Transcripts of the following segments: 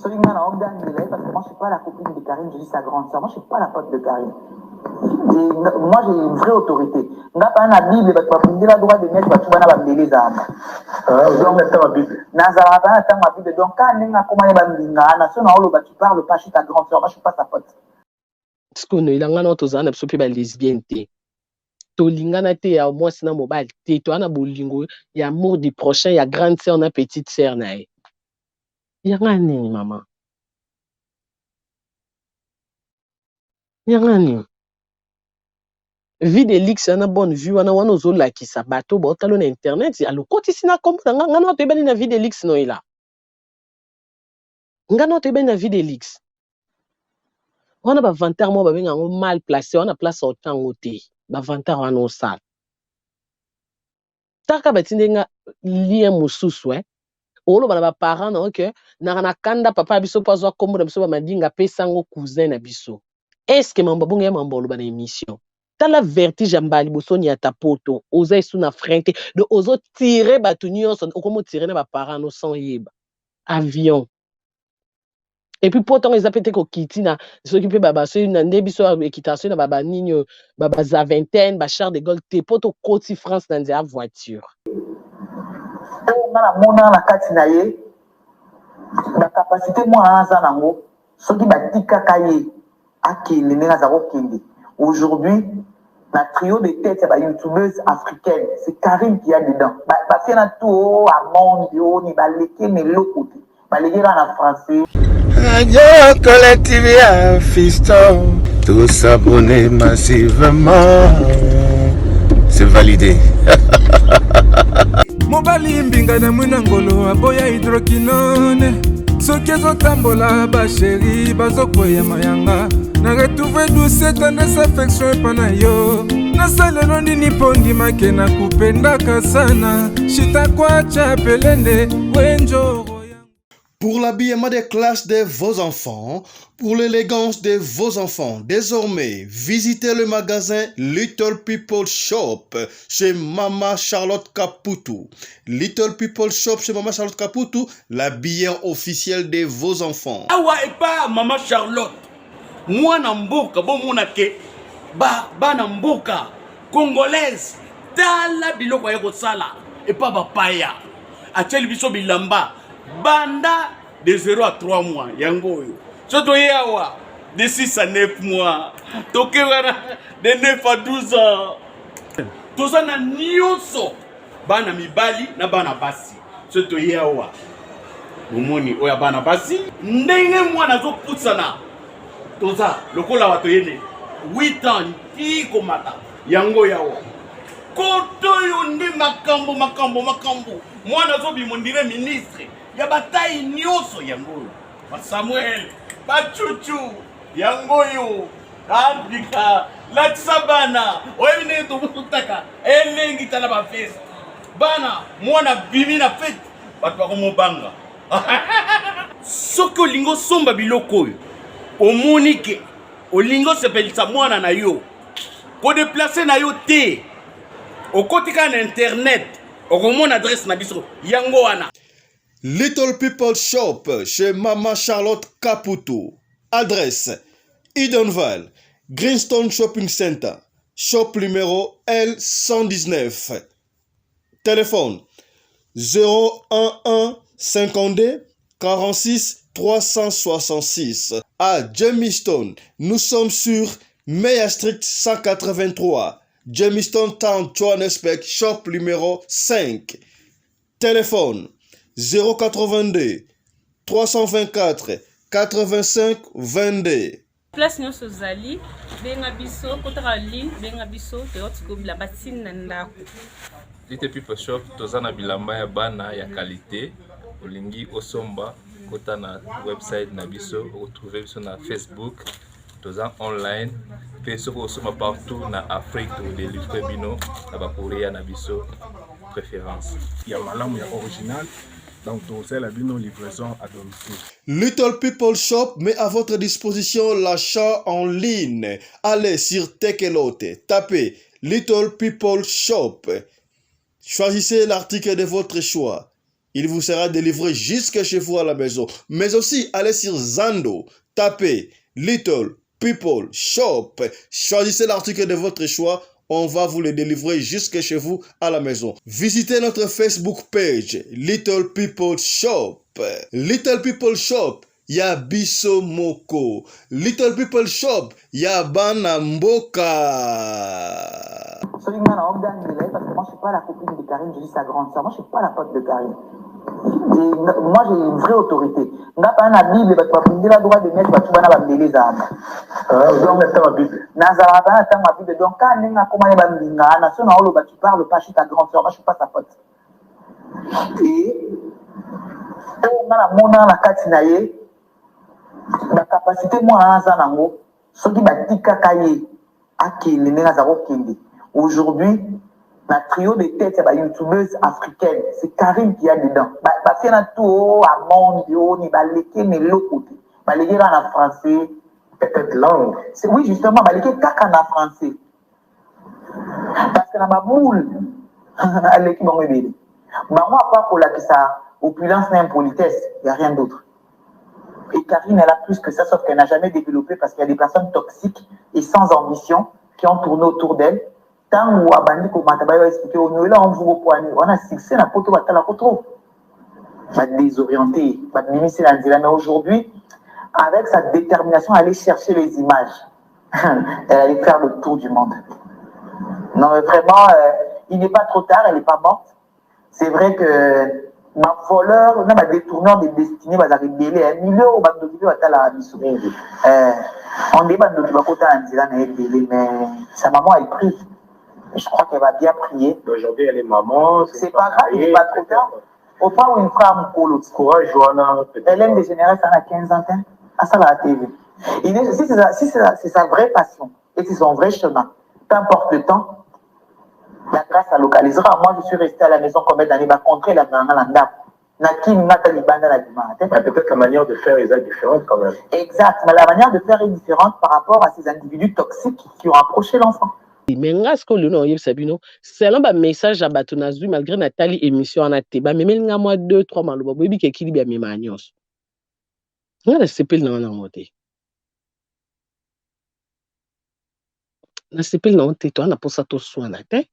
Celui qui m'a organisé, parce que moi, je ne suis pas la copine de Karine, je dis sa grande soeur. Moi, je ne suis pas la pote de Karine. Et moi, j'ai une vraie autorité. Je n'ai pas la Bible, parce que je n'ai pas le droit de mettre les armes. Donc, ma Bible. Donc, quand tu parles pas, je suis ta grande soeur. Moi, je ne suis pas ta pote. Ce qu'on a, il y a un autre lesbienne. Tolingana te ya mwasi na mobile te to ana bolingo ya amour du prochain ya grande sœur na petite sœur na ye yanga nini mama yanga nini vie de luxe na bonne vue wana wana ozolakisa bato baotalo na internet alokotisi na kombo na nga na toyebani na vie de luxe no ela nga na toyebani na vie de luxe wana bavantar mo babenga yango mal placé wana place otango te bavantar wana osala taka batindenga lien mosusu oloba na baparent na oke na kanda papa biso po azwa kombo na biso bamadinga pesa ngo cousin na biso eske mambo bongo ya mambo oloba na émission tala vertige ya mbali bosoni ya tapoto oza esu na frein te de ozo tire bato nyonso okomo tire na baparent no sans yeba avion et puis pourtant ils appellent kokiti na soki pe baba so na nde biso équitation na baba nini baba za vingtaine ba Charles de Gaulle te poto koti France na nzela voiture na mona na kati na ye na capacité moi aza nango soki batikaka ye akende ndenge aza kokende aujourd'hui na trio de tête ya youtubeuses africaines c'est Karine qui a dedans bafie na tout amondi ni baleke meloko te balekela na français Radio Collectivia Fiston, tous abonnés massivement, c'est validé. Mobali mbinga na mwinangolo aboya hydroquinone soki ezotambola basheri bazokwea mayanga na retrouve douce tendresse affection epa na yo nasalelo nini mpo ndimake na kupendaka sana shitakwacha pelende wenjoro. Pour l'habillement des classes de vos enfants, pour l'élégance de vos enfants, désormais, visitez le magasin Little People Shop chez Mama Charlotte Caputo. Little People Shop chez Mama Charlotte Caputo, l'habillement officiel de vos enfants. Awa et pas Mama Charlotte. Moi namboka bon monake ba namboka congolaise tala biloko ya kosala et pas bapaya. Acheli biso bilamba. Banda de 0 à 3 mois, yango yo. Soto yawa de 6 à 9 mois. Toke wana de 9 à 12 ans. Toza na nyonso. Bana mibali na bana basi. Soto yawa. Bomoni oya bana basi. Ndenge mwana zo putsana. Toza lokola wato yene 8 ans tiko mata. Yango yawa. Koto yo ndi makambo. Mwana zo bimondire ministre. Ya bataille nyoso yango ba Samuel ba Chuchu yango yo andika la tsabana oyine to mutaka elengi tala ba fest bana mwana bimi na fête bato ba komobanga soko lingo somba biloko yo omonike olingo sepelisa mwana na yo ko déplacer na yo te okotika na internet okomona adresse na biso yango wana. Little People Shop chez Mama Charlotte Caputo. Adresse Edenval, Greenstone Shopping Center, shop numéro L119. Téléphone 011 52 46 366. À Jamestown, nous sommes sur Meyer Street 183. Jamestown Town, Johannesburg, shop numéro 5. Téléphone 082 324 85 22. Place nyonso zali benga biso kotaka ligne benga biso teotiko bila batine na ndako. Little People Shop tozana bilamba ya bana ya qualité olingi osomba kota na website na biso retrouver biso na Facebook toza online pe soko osomba partout na Afrique to délivrer bino na ba Korea na biso préférence ya malamu ya original. Donc, c'est la livraison à domicile. Little People Shop met à votre disposition l'achat en ligne. Allez sur Tekelote, tapez Little People Shop. Choisissez l'article de votre choix. il vous sera délivré jusque chez vous à la maison. Mais aussi, allez sur Zando, tapez Little People Shop, choisissez l'article de votre choix, on va vous le délivrer jusque chez vous à la maison. Visitez notre Facebook page, Little People Shop. Little People Shop, ya biso moko. Little People Shop, ya bana mboka. Parce que moi, je suis pas la copine de Karine, je dis sa grande sœur. Moi, je suis pas la pote de Karine. Et moi, j'ai une vraie autorité. Je n'ai pas la Bible, parce que je le droit de mettre tout le monde dans les armes. Donc, donc, quand tu parles pas chez ta grande sœur, moi, je ne suis pas sa pote. Et, on a la katinaye, la capacité, moi, à Zanango, ce qui m'a dit kakaye, à qui n'est aujourd'hui, la trio de tête, c'est une youtubeuse africaine. C'est Karine qui a dedans. Parce qu'il y a tout à monde, ni baleke, ni l'autre côté. Baleke en français. Peut-être langue. Oui, justement, baleke kaka en français. Parce que dans ma boule, elle est qui m'a aidé. Moi, pas pour la que ça, opulence n'est impolitesse, il n'y a rien d'autre. Et Karine, elle a plus que ça, sauf qu'elle n'a jamais développé parce qu'il y a des personnes toxiques et sans ambition qui ont tourné autour d'elle. Tant où Abandi Komatabayo a expliqué, on est là, on vous repoigne. On a fixé la poteau, on a la poteau. Va désorienter, va limiter la nzela. Mais aujourd'hui, avec sa détermination à aller chercher les images, elle allait faire le tour du monde. Non, mais vraiment, il n'est pas trop tard, elle n'est pas morte. C'est vrai que ma voleur, ma détourneur de destinée, va arriver un milieu au bas de vidéo à la mission. On débat de l'autre côté en disant, mais sa maman a pris. Je crois qu'elle va bien prier. Aujourd'hui, elle est maman. C'est pas grave, il n'est pas trop tard. Au point où une femme coule. Courage, Johanna. Elle aime dégénérer, ça a 15 ans. À ça, la TV. Si c'est sa vraie passion et c'est son vrai chemin, peu importe le temps, la grâce la localisera. Moi, je suis resté à la maison combien d'années? Contre la Nanda. Peut-être la manière de faire est différente quand même. Exact, mais la manière de faire est différente par rapport à ces individus toxiques qui ont approché l'enfant. Mais ce que l'on Sabino, c'est un message à Batonazui malgré Nathalie émission en Ateba, mais même moi 2-3 mois, le baby qui est bien mes manios. On a s'appelle dans la montée. On s'appelle dans tes toi, on a pour ça tout soin la tête.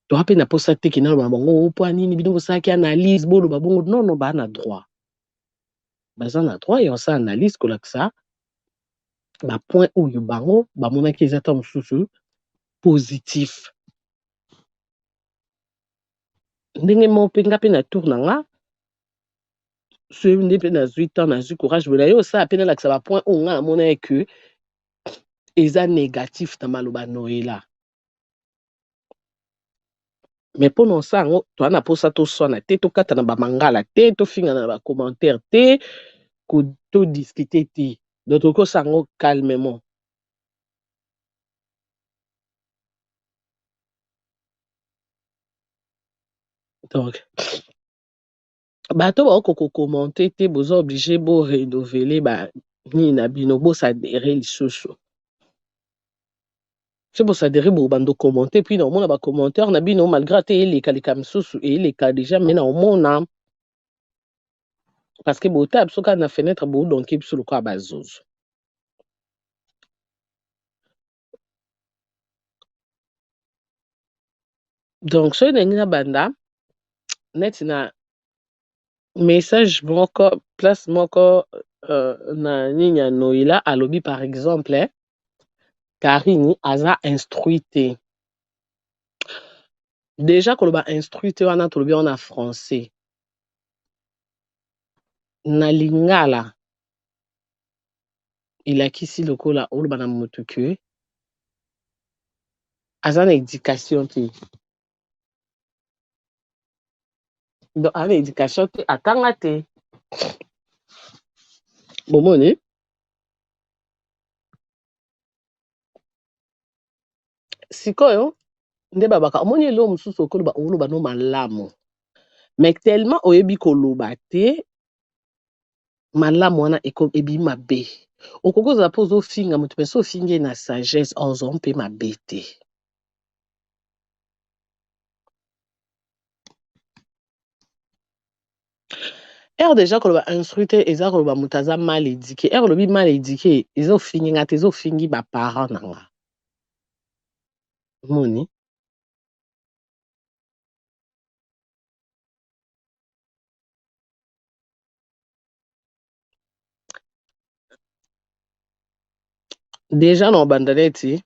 Tu as peine pour ça qui n'a pas bon, point ni bidon ça qui analyse, bon, non, bah, on a droit. Bah, on a droit et on s'analyse que ça. Bah, point où il bango, bah, mon acquisition sous positif. Ndenge mo penga pe na tour nanga ce ndenge na 8 ans na zu courage mais yo ça peine là que ça va point on a mon que eza négatif na maloba noela mais pendant ça toi na posa to sona te to kata na ba mangala te to finga na ba commentaire te ko to discuter te donc ko sango calmement. Donc bato ba ko commenter te bozo obligé bo renouveler ba ni na bino bo ça adhérer lisusu. C'est pour ça adhérer bo bando commenter puis na mona ba commentaire na bino malgré te les kalika msusu et les cas déjà mais na mona parce que bo tab soka na fenêtre bo donc sur le quoi bazozo. Donc ce n'est banda net na message moko place moko na ninya noila alobi par exemple Karine aza instruite déjà que ba instruite wana to lobi en français na lingala il a kisi lokola oloba na mutuku aza na éducation te donc ana éducation te atanga te bomoni sikoyo nde babaka omoni elo mosusu okoloba oloba no malamu mais tellement oyebi koloba te malamu wana ebi mabe okoki ozala mpo ozofinga moto mpe so ofingi na sagesse ozo mpe mabe te. Er déjà que ba instruite eza ko ba mutaza mal éduqué. Er lobi mal éduqué, ezo fingi ngate ezo fingi ba parents nanga. Moni. Déjà na bandaneti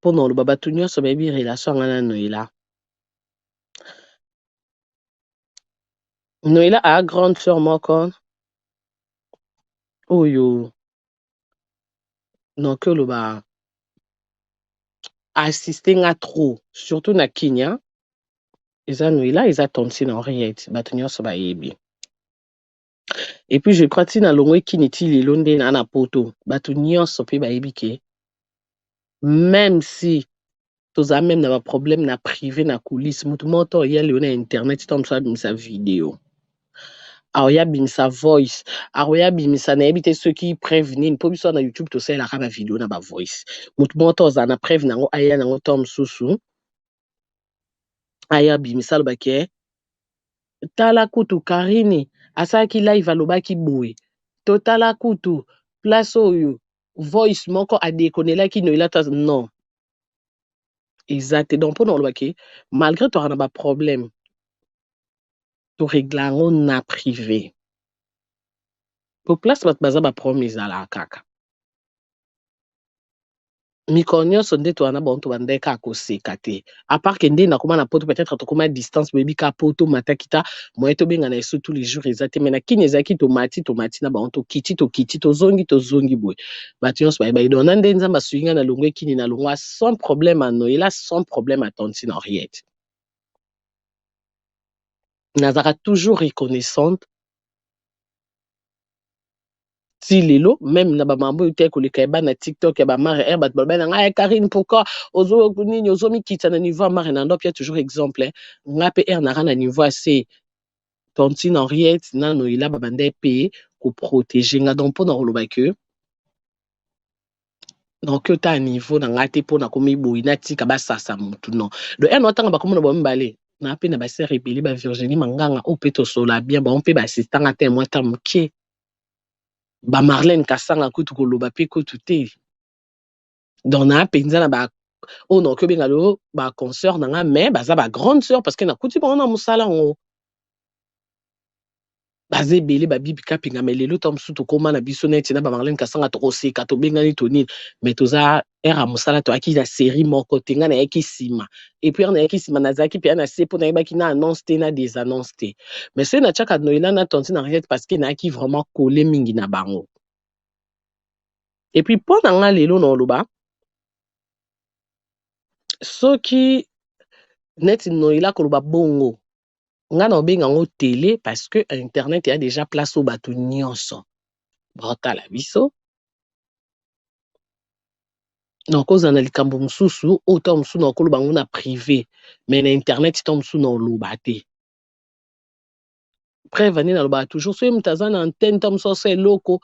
pour no loba batu nyonso bayebi relation nga na Noela. Noela a grande sœur moko oyo donc loba assister nga trop surtout na Kenya. Eza Noela eza tontine Henriette batu nyonso bayebi. Et puis je crois tina longwe kiniti lelo nde na poto batu nyonso pe bayebi ke même si toza même na ba problème na privé na coulisse mutu moto ya leo na internet tom so abimisa vidéo aoya bimisa voice aoya bimisa na yebite ceux qui prévenir po biso na YouTube to sala ka ba vidéo na ba voice mutu moto za na préve nango aya nango tom susu aya bimisa lo bake tala kutu Karine asaki live alobaki boye totala kutu place oyo voice moko a déconnelaki no ilata non exact donc pour nous malgré toi on a pas problème to régler en na privé pour place bat baza ba promise ala kaka mikonyo sonde to ana bonto bandeka ko sekate à part que ndé na koma na poto peut-être to koma distance baby ka poto matakita moyen to benga na eso tous les jours exact mais na kinezaki to mati na bonto kiti to zongi boy bations ba ba dona ndé nzamba suinga na longwe kini na longwa sans problème à Noela sans problème à tontine Henriette nazara toujours reconnaissante si lelo même na ba mambo yote koleka ba na TikTok ya ba mare bat ba na ngai Karine pourquoi ozo nini ozo mi kita na niveau mare na ndopia toujours exemple ngape na na niveau assez tontine Henriette na Noela ba bande pe ko protéger nga donc pona roloba que donc ta niveau na ngate pona komi boyi na tika ba sasa mutu non do notanga ba komo na ba mbale na pe na ba sœur rebelle ba Virginie Manganga o peto sola bien ba on pe ba assistant à témoin tamuke ba Marlène Kasanga kutu koloba pe kutu te donc na penza na ba o non que benga lo ba consœur na nga mais baza ba grande sœur parce que na kuti ba na musala ngo baze belé ba bibi kapinga mais lelo tom sutu koma na biso net na ba Marlène Kasanga to seka to benga ni tonine mais toza era musala to aki la série moko tenga na yaki sima et puis na yaki sima na zaki pe na sepo na yeba ki na annonce te na des annonces te mais c'est na chaka Noela na tontine Henriette parce que na ki vraiment collé mingi na bango et puis pour na nga lelo no loba soki net Noela koloba bongo nga na obenga ngo télé parce que internet ya déjà place au bato nyonso botala biso donc ozana likambo mususu ota musu na koloba ngo na privé mais na internet to musu na loba te prévenir na loba toujours so mutaza na antenne to musu so loko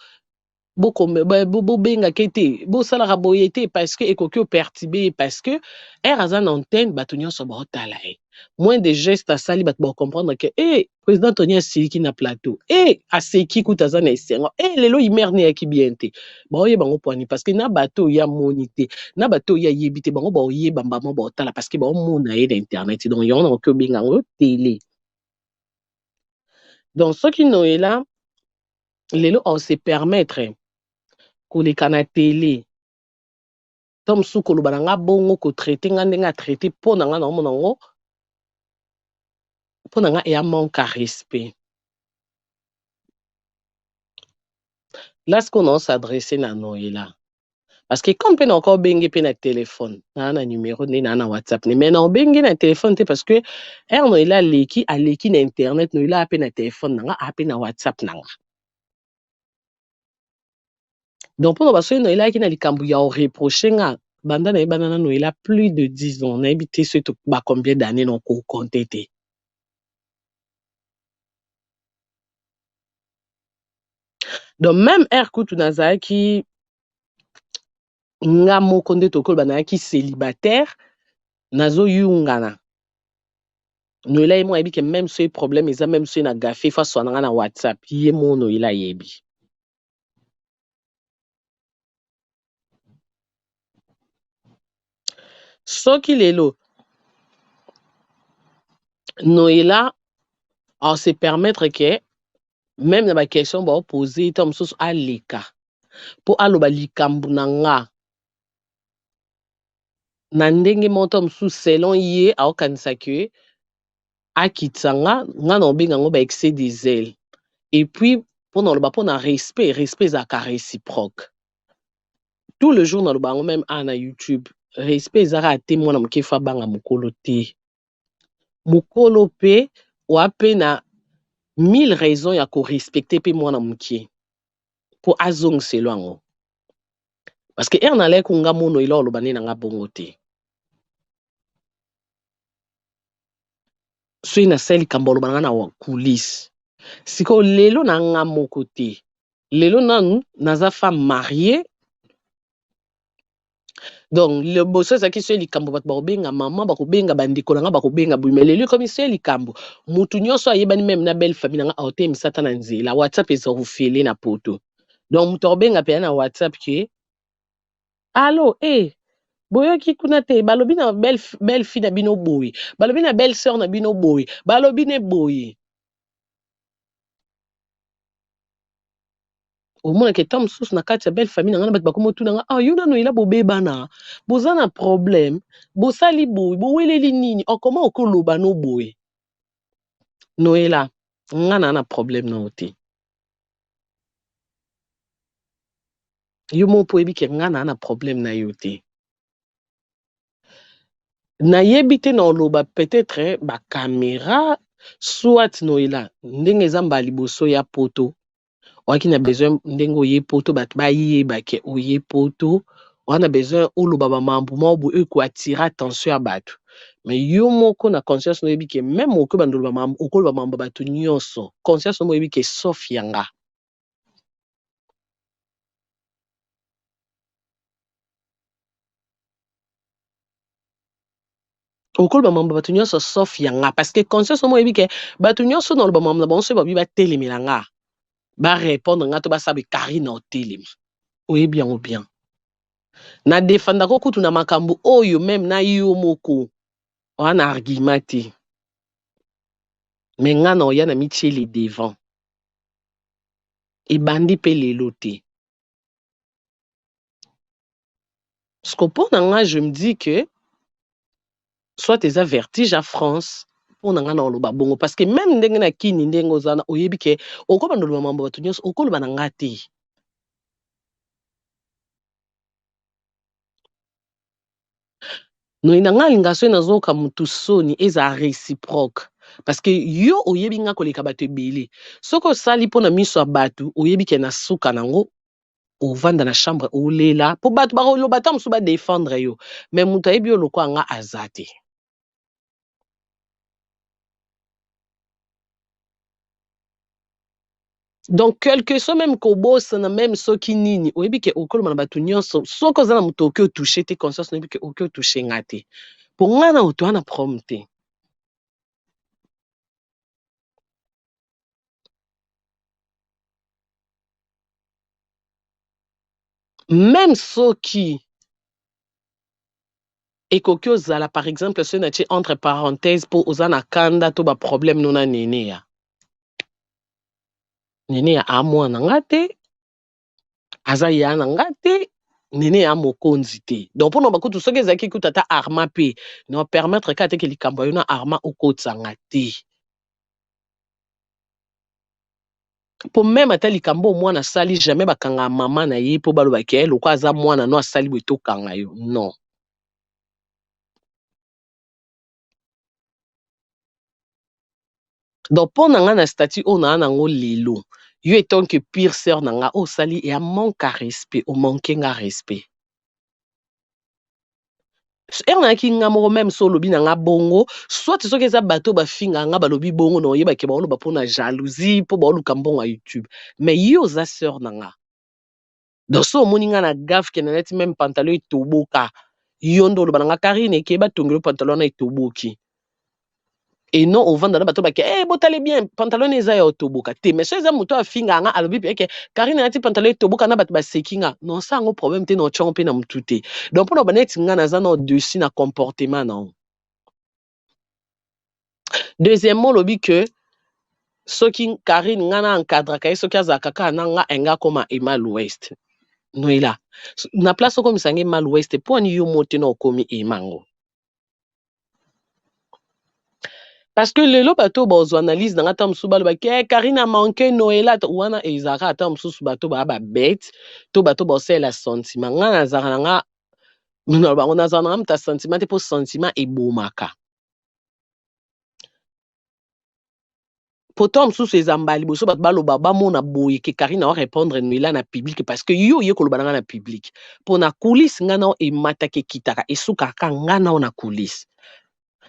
boko benga kete bo sala raboye te parce que ekoki perturbé parce que azan antenne bato nyonso botala moins de gestes à sali bat bo comprendre que président Tony Siliki na plateau aseki kutaza na esengo lelo imerne ya kibiente ba oye bango poani parce que na bato ya monité na bato ya yebité bango ba oye bamba mo botala parce que ba mona na internet donc yon na ko benga ngo télé donc ce qui Noela lelo on se permettre koleka na télé tom su koloba na nga bongo ko traiter nga ndenga traiter po na nga na mona ngo po na nga ya manque à respect là ce qu'on s'adresser na Noela parce que comme pe na encore bengi pe na téléphone na numéro na WhatsApp mais na bengi na téléphone te parce que Noela aleki na internet Noela pe na téléphone na nga pe na WhatsApp na nga donc pour baso Noela ki na likambu ya o reprocher nga banda na yebana na Noela plus de 10 ans na ebité surtout ba combien d'années non ko compter te donc même kutu nazaki nga moko nde tokoloba na ki célibataire nazo yungana Noela et moi yebi que même ce problème ils a même ce na gafé face à na WhatsApp yé mon Noela yebi. Soki lelo Noela on se permettre que même dans ma question ba poser tom sous à leka pour aloba likambu nanga na ndenge moto msu selon ye aokanisa ke akitsanga nga na obenga ngo ba excès des zèles et puis pour na respect ka réciproque tout le jour na loba ngo même na YouTube respect ezaka te mwana moke fa banga mokolo te mokolo pe wa pe na 1000 raisons ya ko respecter pe mwana moke pour azongiselo yango parce que na leko nga mono ila oloba nini nga bongo te so ina seli kambo oloba nga na wa coulisse siko lelo na nga moko te lelo nanu naza femme mariée donc le bosso ezaki so likambo bato bakobenga mama bakobenga bandeko na nga bakobenga boye mais lelo komi so likambo mutu nyonso ayebani même na belle famille na nga aotemisa ata na nzela WhatsApp eza kofele na poto donc mutu akobenga mpe na WhatsApp ke allo boyoki kuna te balobi na belle fille na bino boye balobi na belle sœur na bino boye balobi ne boye omona ke tam mosusu na kati ya belle famille na nga na bato bakoma otuna nga yo nano ela bobebana boza na problème bosali boye boweleli nini okoma okoloba no boye noela nga na problème na yo te yo mo mpo oyebi ke nga na problème na yo te nayebi te na oloba peut-être bacaméra soit noela ndenge eza mbala liboso ya poto waki na besoin ndenge oye poto bato bayeba ke oye poto wana besoin oloba bamambo moko boye oyo koattire attention ya bato mais yo moko na conscience noyebi ke même okoki bandoloba mambo okoloba mambo bato nyonso conscience no moyebi ke sauf yanga okoloba mambo bato nyonso sauf yanga parce que conscience no moyebi ke bato nyonso na oloba mambo na bango so babi batelemela nga barépondre nga to basabe Karine otelemi oyebi yango bien na defendako kutu na makambo oyo même na yo moko wana argument te mais nga na oya na mitiele devant ebandi mpe lelo te parce que mpo na nga je me dis que soit eza vertige à France mpo na nga na oloba bongo parce que même ndenge na kini ndenge ozana oyebi ke okoloba ndoloba mambo bato nyonso okoloba na nga te noi na nga alinga so nazoka mutu soni eza réciproque parce que yo oyebi nga koleka bato ebele soki osali mpo na miso ya bato oyebi ke na suka nango ovanda na chambre olela mpo bato bakoloba ta mosusu badefendre yo mais moto ayebi yo lokwa nga aza te donc quelque soit même kobosana même soki nini oyebi ke okoloba na bato nyonso soki oza na moto oki otouche te conscience oyebi ke oki otouche nga te mpo nga na oto wana problème te même soki ekoki ozala par exemple so na tie entre parenthèse mpo oza na kanda to baproblème no na nene ya amwana nga te aza ya na nga te nene ya mokonzi te donc mpo na bakutu soki ezalaki kutu ata arma mpe na permettre ka teke likambo yo na arma okotisanga te mpo meme ata likambo omwana asali jamais bakanga mama na ye mpo balobaki ye lokwa aza mwana no asali boye tokanga yo non donc mpo na nga na statut oyo na nango lelo yo etant que pire sœur na nga osali ya manque à respect omanke nga respect nayaki nga moko même so olobi na nga bongo soit soki eza bato bafinga nga balobi bongo na oyebake baoloba mpo na jalousie mpo baoluka mbongo ya YouTube mais yo oza sœur na nga donc so omoni nga na gaffe ke na neti même pantalon etoboka yo nde oloba na nga Karine ekeba tongelo pantalon na etoboki Et non, au vent dans la bateau, botale bien, pantalon eza ya otoboka. Te, mais ça, moto a finga nga, alobi pe, Karine a ti pantalon toboka na bato ba sekinga. Non, ça, un problème te, no chompe na mtute. Donc, pour le nga na zana dessus na comportement, non. Deuxièmement, lobi que, soki Karine nga na encadre, kaya soki azakaka na nga enga koma ema l'ouest. No, ila. Na place comme ça, ema l'ouest, pour ni yo mote na okomi emango. Parce que le bateau bozo analyse dans atam suba le Karine a manqué Noël wana ezara atam sous bateau ba bête to bateau bosse la sentiment nga nazara nga no ba on azana mta sentiment te pour sentiment et bomaka. Potom sous ces embali boso bat balo baba mona boye que Karine a répondre Noël na public parce que yo ko lobana na public pour na coulisse nga na e mata ke kitaka e suka ka nga na na coulisse.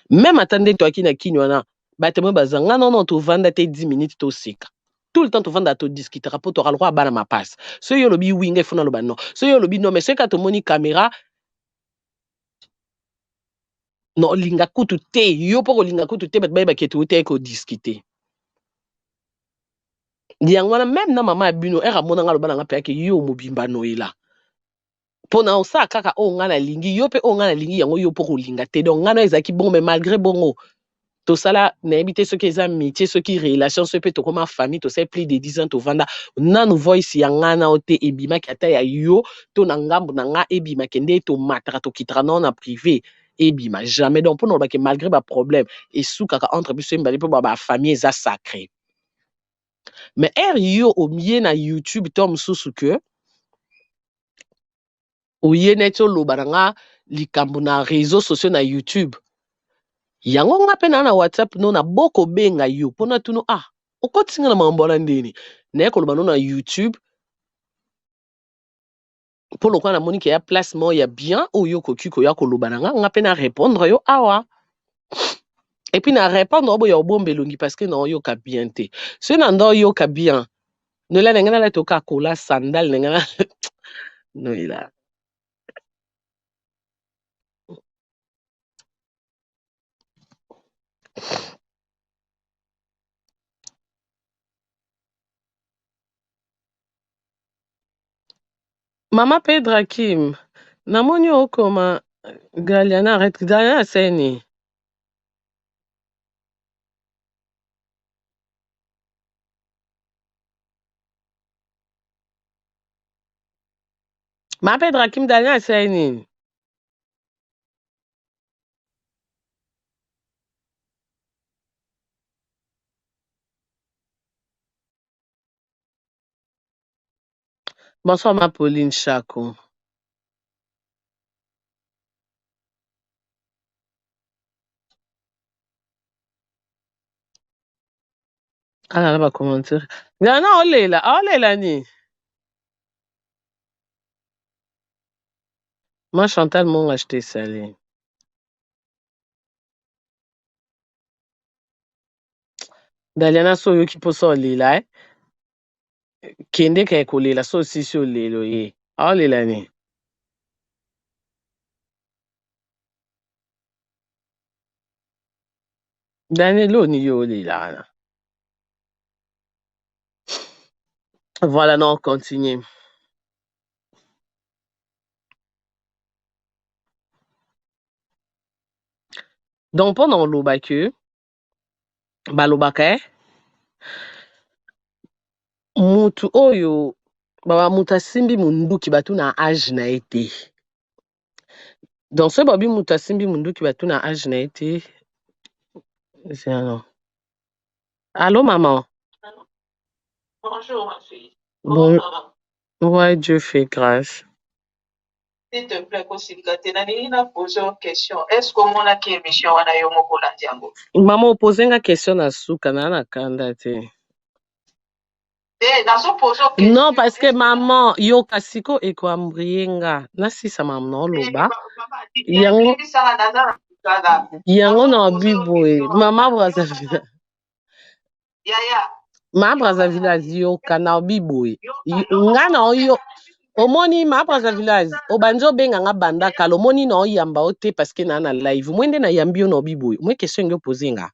Même attendez toi qui na kinwana batemo bazanga non to vanda te 10 minutes to sika. Tout le temps to vanda to discuter rapport to ralwa bana ma passe. So yo lobi winge funa loba non. So yo lobi non mais c'est quand to moni caméra non linga kutu te yo poko linga kutu te bat ba ketu te ko discuter. Diangwana même na mama bino era mona nga loba nga pe ke yo mobimba noela. Pona osa kaka o nga na lingi yo pe o nga na lingi yango yo poko linga te donc nga na ezaki bon mais malgré bongo tout ça là n'habite ceux qui ont amitié ceux qui relation ceux peut comme famille tout ça plus de 10 ans to vanda na nous voice ya ngana ote ebima kata ya yo to na ngambo na nga ebima kende to matra to kitra non na privé ebima jamais donc pour nous que malgré ba problème et sous kaka entre biso mbali pour ba famille za sacré mais yo au milieu na YouTube tom susu que o yeneto lo baranga likambo na réseaux sociaux na YouTube yango nga pe na WhatsApp no na boko benga yo pona tuno okotinga na mambola ndeni na ko lobano na YouTube pour le quoi na monique ya placement ya bien oyo kokiko ya ko lobana nga pe na répondre yo awa et puis na répondre obo ya obombelongi parce que na yo ka bien te ce na ndo yo ka bien no la ngana la toka kola sandal ngana no ila Mama Pedra Kim, namoni okoma Galiana arrête Galiana seni. Mama Pedra Kim Galiana seni. Bonsoir ma Pauline Chako. Ah là va commenter. Galiana olela ni. Moi Chantal m'ont acheté salé. Daliana so yo ki poso olela kende ka ekolela so sisi olelo ye. Olela ni. Danilo ni yo olela. Voilà, non, on continue. Donc, pendant l'obake, balobaka, mutu oyo, baba mutasimbi munduki batu na âge na été. Donc, ce babi mutasimbi munduki batu na âge na été. C'est un allô, maman? Bonjour, ma fille. Bon. Ouais, Dieu fait grâce. S'il te plaît, Kosilika, Nina pose une question. Est-ce que mon aki émission wana yo moko landiango? Maman pose une question na suka na kanda te. Non, parce que maman, yo kasiko eko ambrienga. Na sisa maman loba. Yango na biboe. Mama Brazzaville. Yaya. Ma Brazzaville yo kana biboe. Ngana yo omoni ma Brazzaville obanjo benga nga banda kala omoni na oyamba ote parce que na live mwende na yambi yo na biboe. Mwe question ngo poser nga.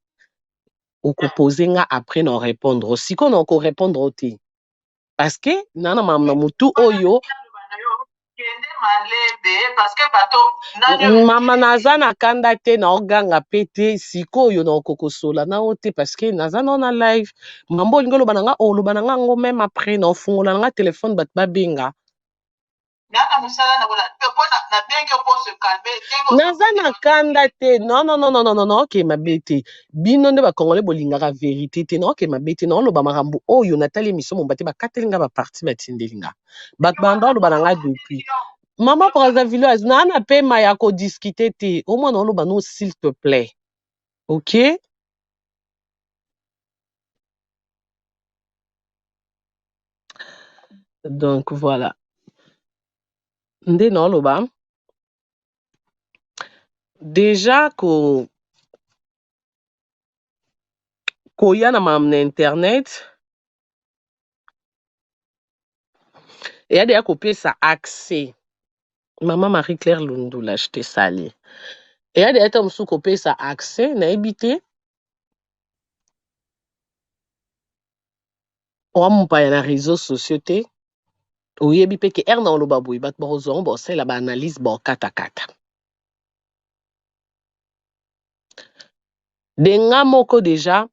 okoposer nga après na répondre si ko na ko répondre te parce que nana mama mutu oyo mama naza na kanda te na oganga pe te sikoyo na okokosola na o te parce que naza na live mambo olingi oloba na nga oloba na nga ngo même après na ofungola na nga téléphone bato babenga naza na kanda te non ok mabe te bino nde bakongole bolingaka vérité te na ok mabe te na oloba makambo oyo natali émission momba te bakatelinga baparti batindelinga bato banda oloba na nga depuis Maman Brazzaville, nana pe maya ko discuter te. Au moins non lo bano s'il te plaît. OK? Donc voilà. Nde non lo ba. Déjà ko yana mamna internet. Et ya de ya copier sa accès. Maman Marie-Claire Lundu l'a acheté sali. Et ya de ya tom sou copier sa accès na ebité. On mpa ya na réseaux sociaux te. Oyebi pe ke erna lo baboui bat borozon bo c'est la ba analyse bo kata. Denga moko déjà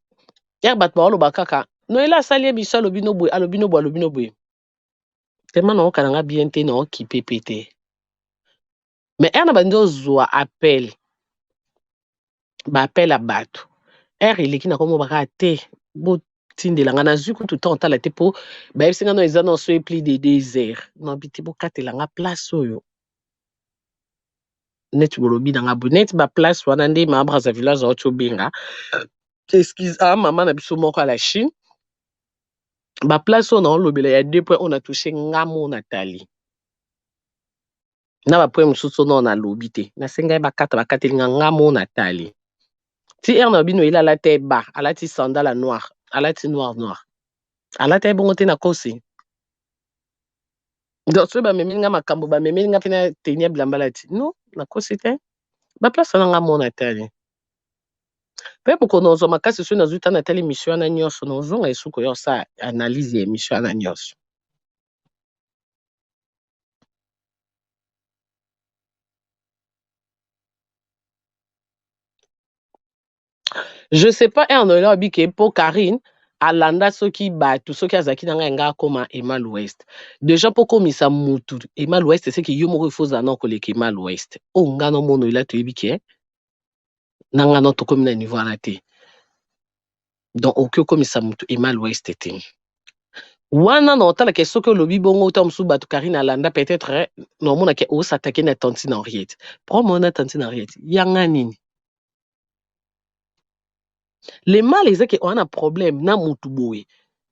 bat ba lo bakaka. No ela sali biso alobino boy. Tellement non kananga bien te non ki pépé. Mais erna bando zwa appel. Ba appel à bato. Eleki na komo baka te. Bo tindelanga na zuku tout temps tala te po ba esinga no ezana so plus de 2 heures. Non biti bo katelanga place oyo. Net bolobi na ngabu net ba place wana nde ma Brazzaville za ochobenga. Excuse maman na biso moko à la Chine. Ba place on a lobela ya 2 points on a touché ngamo Nathalie. Na ba point mususu no na lobi te. Na senga ba katelinga ngamo Nathalie. Ti erna bino ila la te ba, ala ti sandala noir, ala ti noir. Ala te bongo te na kosi. Donc so ba meminga makambo ba meminga pena tenia blambala ti. Non, na kosi te. Ba place na ngamo Nathalie. Pe poko nozo makasi so na zuta Nathalie mission na nyoso nozo nga esuko yo sa analyse ya mission na nyoso. Je sais pas erno ela bike po Karine alanda soki batu soki azaki na nga koma Emal Ouest. Déjà po komisa mutu Emal Ouest c'est que yo moko ifoza na koleka Emal Ouest. O ngano mono ela to ebike na ngano to komi na niveau na te. Donc okyo komisa mutu Emal Ouest te. Wana na otala ke soki lobi bongo ta msu batu Karine alanda peut-être no mona ke o s'attaquer na Tantine Henriette. Prends na Tantine Henriette. Yanga nini? Les mal les que on a problème na mutu boye.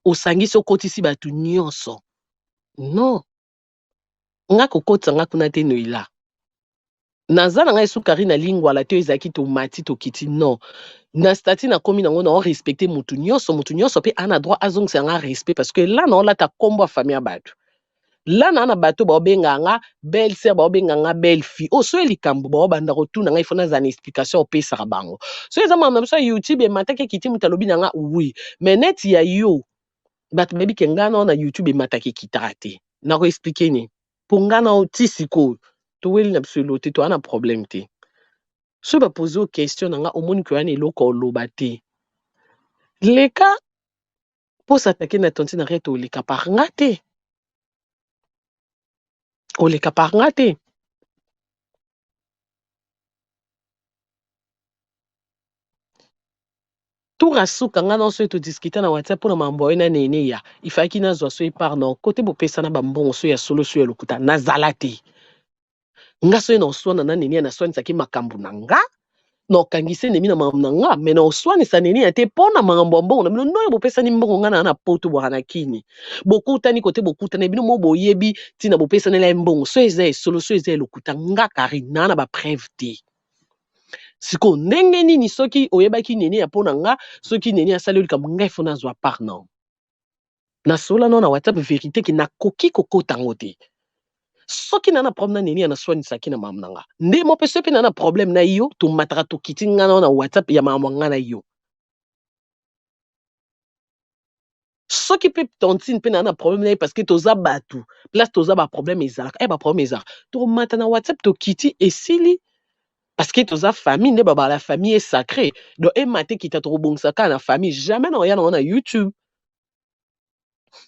Osangi so kotisi batu nyonso. Non. Nga kokotsa nga kuna te noila. Nazana nga esu Karine lingwa la te ezaki to mati to kiti non. Na stati na komi nango na on respecter mutu nyonso pe ana droit azong se nga respect parce que là non la ta kombo famille batu. Là na bato ba obenga nga belle sœur ba obenga nga belle fille. O so elikambo ba obanda rotuna nga ifona za explication opesa bango. So ezama na msa YouTube e matake kiti mutalobi na nga oui. Mais net ya yo bat baby kengana na YouTube e matake kitate. Na ko expliquer ni. Pongana otisiko to weli na absoluté to ana problème te. So ba poser question nga omoni ko yana eloko loba te. Leka pour s'attaquer na Tantine Henriette oleka par nga te. Oleka par nga te. Tout rasuka nga non so to discuter na WhatsApp pour na mambo na nene ya. Ifaki na zwa so ipar non côté bo pesa na bambongo so ya solo so ya lokuta na zalati. Nga so na swana na nene na swani saki makambu na nga. No kangise nemi na mambo na nga mais no swani sa nene ya te pona mambo mbongo na bino no bo pesa ni mbongo nga na poto bo na kini. Bokuta ni côté bokuta na bino mo boyebi tina bo pesa na la mbongo so eza solo so eza lokuta nga Karine na ba preuve te. Siko ndenge nini soki oyebaki nene ya pona nga soki nene ya sali likambo ngai fona zwa par non na sola non na WhatsApp vérité ki na koki kokota ngote soki na problème na nene ya na swani saki na mamna nga nde mo pese pe na problème na yo to matara to kitinga na WhatsApp ya mamwa nga na yo Ce qui peut tontine pe na problème parce que toza batu place toza ba problème ezalaka ba problème ezalaka to mata na WhatsApp to kiti esili parce que toza famille ne baba la famille est sacrée donc e mate kita to bongisa ka na famille jamais na ya na YouTube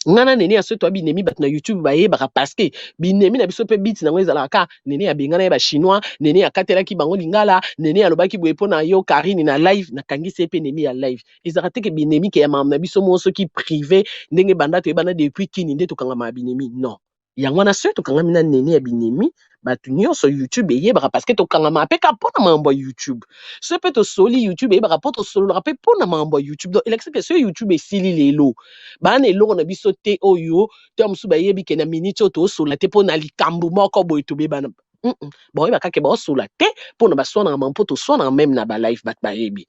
ngana nene ya so to binemi bat na YouTube ba yebaka parce que binemi na biso pe biti na ngweza la ka nene ya bengana ya ba chinois nene ya katela ki bango lingala nene ya lobaki boye pona yo Karine na live na kangisi pe nemi ya live ezaka te ke binemi ke ya mam na biso mo so ki privé ndenge banda to ebana depuis kini nde to kanga ma binemi non yango na so to kanga mina nene ya binemi batu nyonso YouTube eyebaka parce que to kanga ma pe ka pona mambo YouTube so pe to soli YouTube eyebaka po to solo pe pona mambo YouTube donc elekisi ke so YouTube esili lelo bana eloko na biso te oyo to mosu bayebi ke na minute oyo tosola te mpo na likambo moko boye tobebana baoyeba kaka baosola te mpo na baswanaka ma mpo toswanaka meme na balife bato bayebi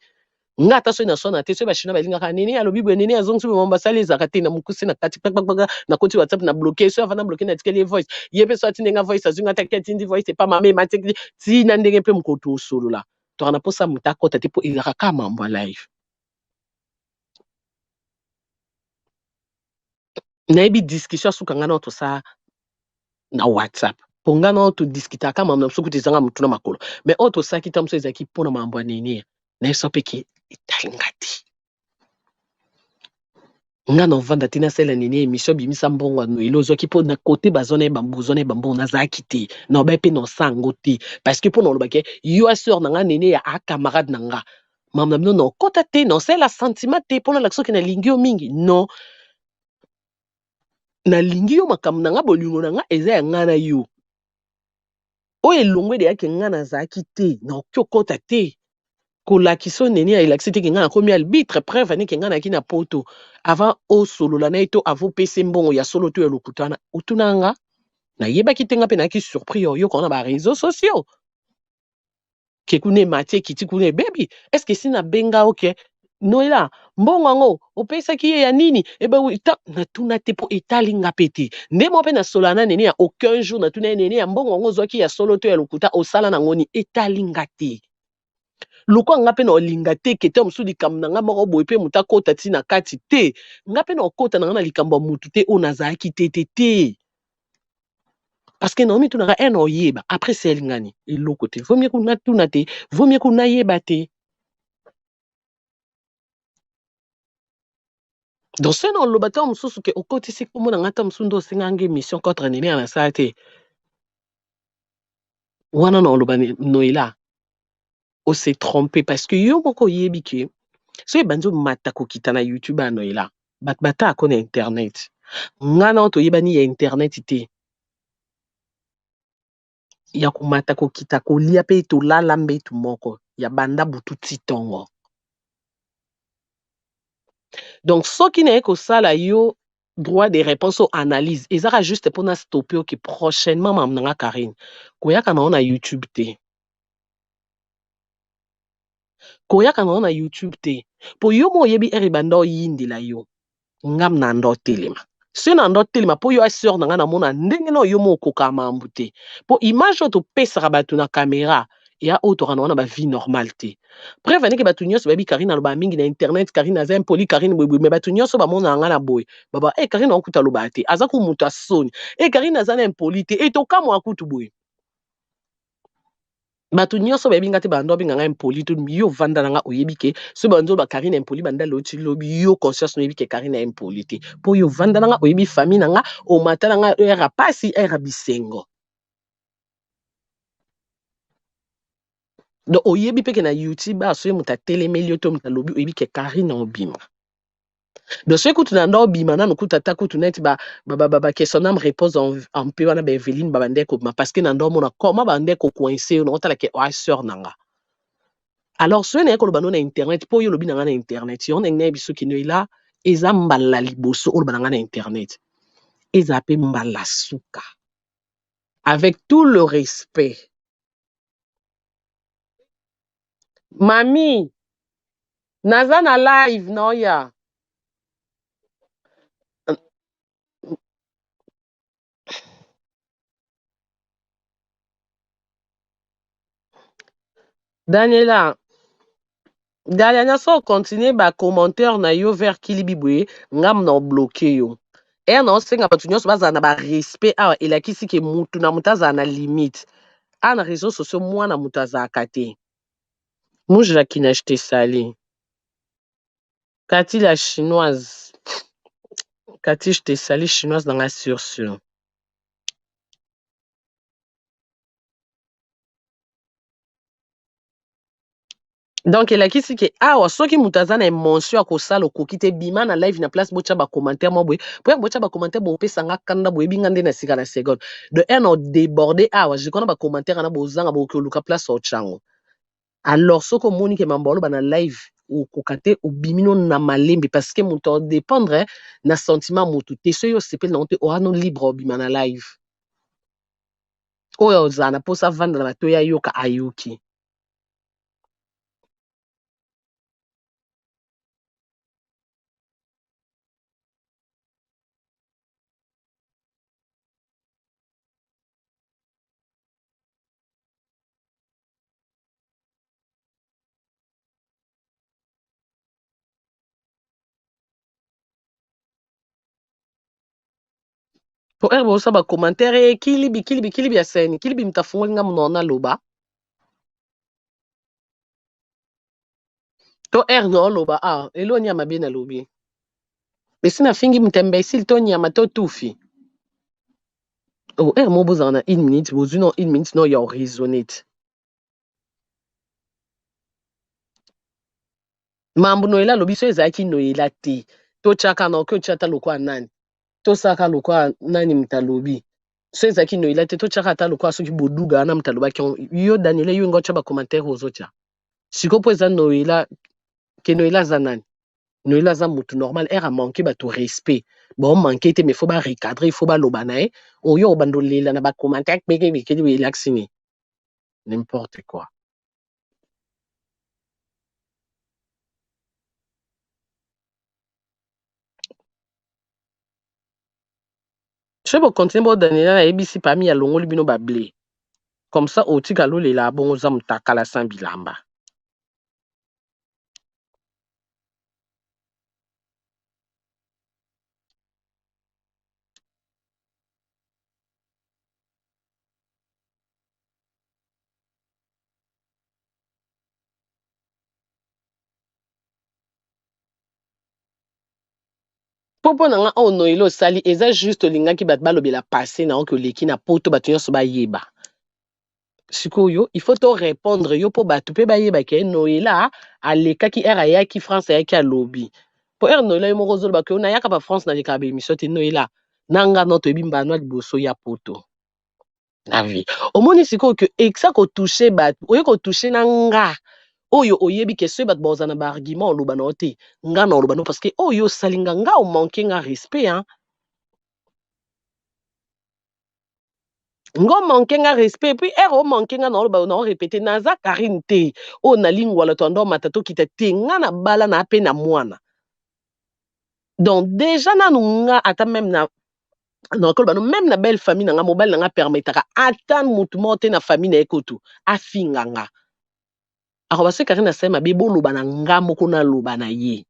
nga ata soki naswana te soki bashina balingaka nini alobi boye nini azongisi boye basali ezalaka te na mokuse na kati kpakpakpaka na koti whatsapp na bloke soki avanda bloke na tikeli ye voice ye mpe so atindi nga voice azwi nga taki atindi voice epa mama emateki tina ndenge mpe mokoto osolola tokana mposa moto akota te mpo ezalaka ka mambo ya live nayebi discussion suka nga na tosala na WhatsApp mpo nga na todiskutaka mambo na biso kuta ezanga motu na makolo mais oyo tosalaki ta mosu ezalaki mpona mambo ya nini na yeso peke etalinga te nga na ovanda te nasala nini émission bimisa mbongo no elo ozwaki mpo na kote bazona ye bambongo nazalaki te na obai mpe na osango te parce que mpo na olobaki yo aseur na nga nini ya acamarade na nga mambo na bino na okota te na osala sentiment te mpo nalakisa soki nalingi yo mingi non nalingi yo makambo na nga bolingo na nga eza ya nga na yo oyo elongwe deyaki nga nazalaki te na oki okota te kolakisa neni elakisi te ke nga nakomi arbitre preuve ani ke nga naki na poto avant osolola na ye to avopesa mbongo ya solo to ya lokuta wana otuna nga nayebaki te nga mpe nayaki surpris oyokana na bareseau sociaux ke kuna emati ekiti kuna ebebi eske si nabenga oke noela mbongo yango opesaki ye ya nini ebe natuna te mpo etali nga mpe te nde mo mpe nasola na neni ya aucun jour natuna ye neni ya mbongo yango ozwaki ya solo to ya lokuta osala nango ni etali nga te loko nga mpe na olinga te kete mosu likambo na nga moko boye mpe motu akota ti na kati te nga mpe na okota na nga na likambo ya motu te oyo nazalaki te parce que naomi tunaka ene oyeba après se elingani eloko te vomie kuna tuna te vomie kuna yeba te donc se na oloba ta mosusu ke okotisi kombo na nga ta mosu nde osenganga émission contre nini ya nasala te wana na oloba noela ose trompe parce que yo moko oyebi ke so ebandi omata kokita na YouTube ya noela bato batako na internet nga na toyebani ya internet te ya komata kokita kolia mpe tolala mbetu moko ya banda butu ti ntongo donc soki naye kosala yo droit de réponse o analyse ezaka juste mpona stoppe oke prochainement mam nanga Karine koyaka na yo na YouTube te koyaka na yo na YouTube te mpo yo mo oyebi ere banda oyindela yo ngam na ndo telema se na ndo telema mpo yo aseur na nga namona ndenge na yo mo okoka mambu te mpo image oyo topesaka bato na caméra ya oyo tokana wana bavie normale te preuve aneke bato nyonso bayebi Karine aloba mingi na internet Karine aza impoli Karine boyeboye me bato nyonso bamona nga na boye baba Karine akuta aloba te aza ku moto asoni Karine aza na impoli te tokamwa akutu boye bato nyonso bayebi nga te bando benga nga impoli to yo vanda na nga oyebi ke so banzo ba Karine impoli banda loti lobi yo conscience oyebi ke Karine impoli te po yo vanda na nga oyebi famille na nga o mata na nga era pasi era bisengo donc oyebi pe ke na YouTube aso muta telemeli to muta lobi oyebi ke Karine obima donc ce kutu na ndo bima na kuta ta kutu net ba que son âme repose en paix wana ba Evelyne ba bande ko parce que na ndo mona comment bande ko coincer no tala ke wa sœur nanga alors ce n'est que le banon na internet po yo lobi na na internet yo ndenge biso kino ila eza mbala liboso o bananga na internet eza pe mbala suka avec tout le respect mami naza na live no ya Daniela Dalianya so continue ba commentaire na yo vers Kilibi boye ngam na bloqué yo. Na osenga batu nyonso bazala na ba respect awa elakisi ke mutu na mutu azala na limite. Na réseaux sociaux mwana mutu azalaka te. Mujaki na je te sali. Kati la chinoise. Kati je te sali chinoise dans la sur. Donc elakisi ke awa soki mutu aza na émotion ya kosala okoki te bima na live na place botya ba commentaire mo boye po botya ba commentaire bo pesanga kanda boye binga nde na sika na seconde de on débordé awa je connais ba commentaire na bozanga bo luka place au chango alors soko moni ke mambolo ba na live okokate obimino na malembe parce que mutu dépendre na sentiment mutu te so yo sepel na te orano libre obima na live oyo zana posa vanda na bato ya yoka ayoki. Po bosa ba commentaire kilibi ya seni kilibi mtafunga nga mnona loba to no loba elo nyama bina lobi besina fingi mtembesil to nyama to tufi mo boza na 1 minute bozu no 1 minute no ya raisonnette mambo noela lobi so ezaki noela te to chaka na ko chata lokwa nani to saka lokwa nani mtalobi so ezaki noela te to chaka ta lokwa soki boduga na mtaloba ki yo Daniela yo ngocha ba commentaire ozocha sikopo eza noela ke noela za nani noela za mutu normal a manqué ba to respect bon manqué te mais faut ba recadrer il faut ba loba na oyo bando lela na ba commentaire beke relaxini n'importe quoi. Je vais continuer bo Daniela na ebisi parmi ya longoli bino ba blé comme ça otika lo lela bongo za mutakala sans bilamba. Popo nanga noilo sali eza juste lingaki bat balobela passé na onke leki na poto batu nyonso ba yeba. Sikoyo il faut to répondre yo po batu pe ba yeba ke noela alekaki era yaki France yaki a lobby. Po noela yo moko zolo ba ke na yaka ba France na leka ba émission te noela nanga no to ebimba no liboso ya poto. Na vie. Omoni sikoyo ke exa ko toucher bat oyo ko toucher nanga. Oyo oyebi ke so bat boza na ba argument loba na te nga na loba no parce que oyo salinga nga o manquer nga respect hein. Ngo manquer nga respect puis o manquer nga na loba na répéter naza Karine te o na lingwa la tondo matato kita te nga na bala na pe na mwana. Donc déjà na nga ata même na même na belle famille na nga mobile na nga permettra ata mutu monte na famille na ekotu afinga nga. Akobase Karine sema bebo loba na nga moko na loba na ye.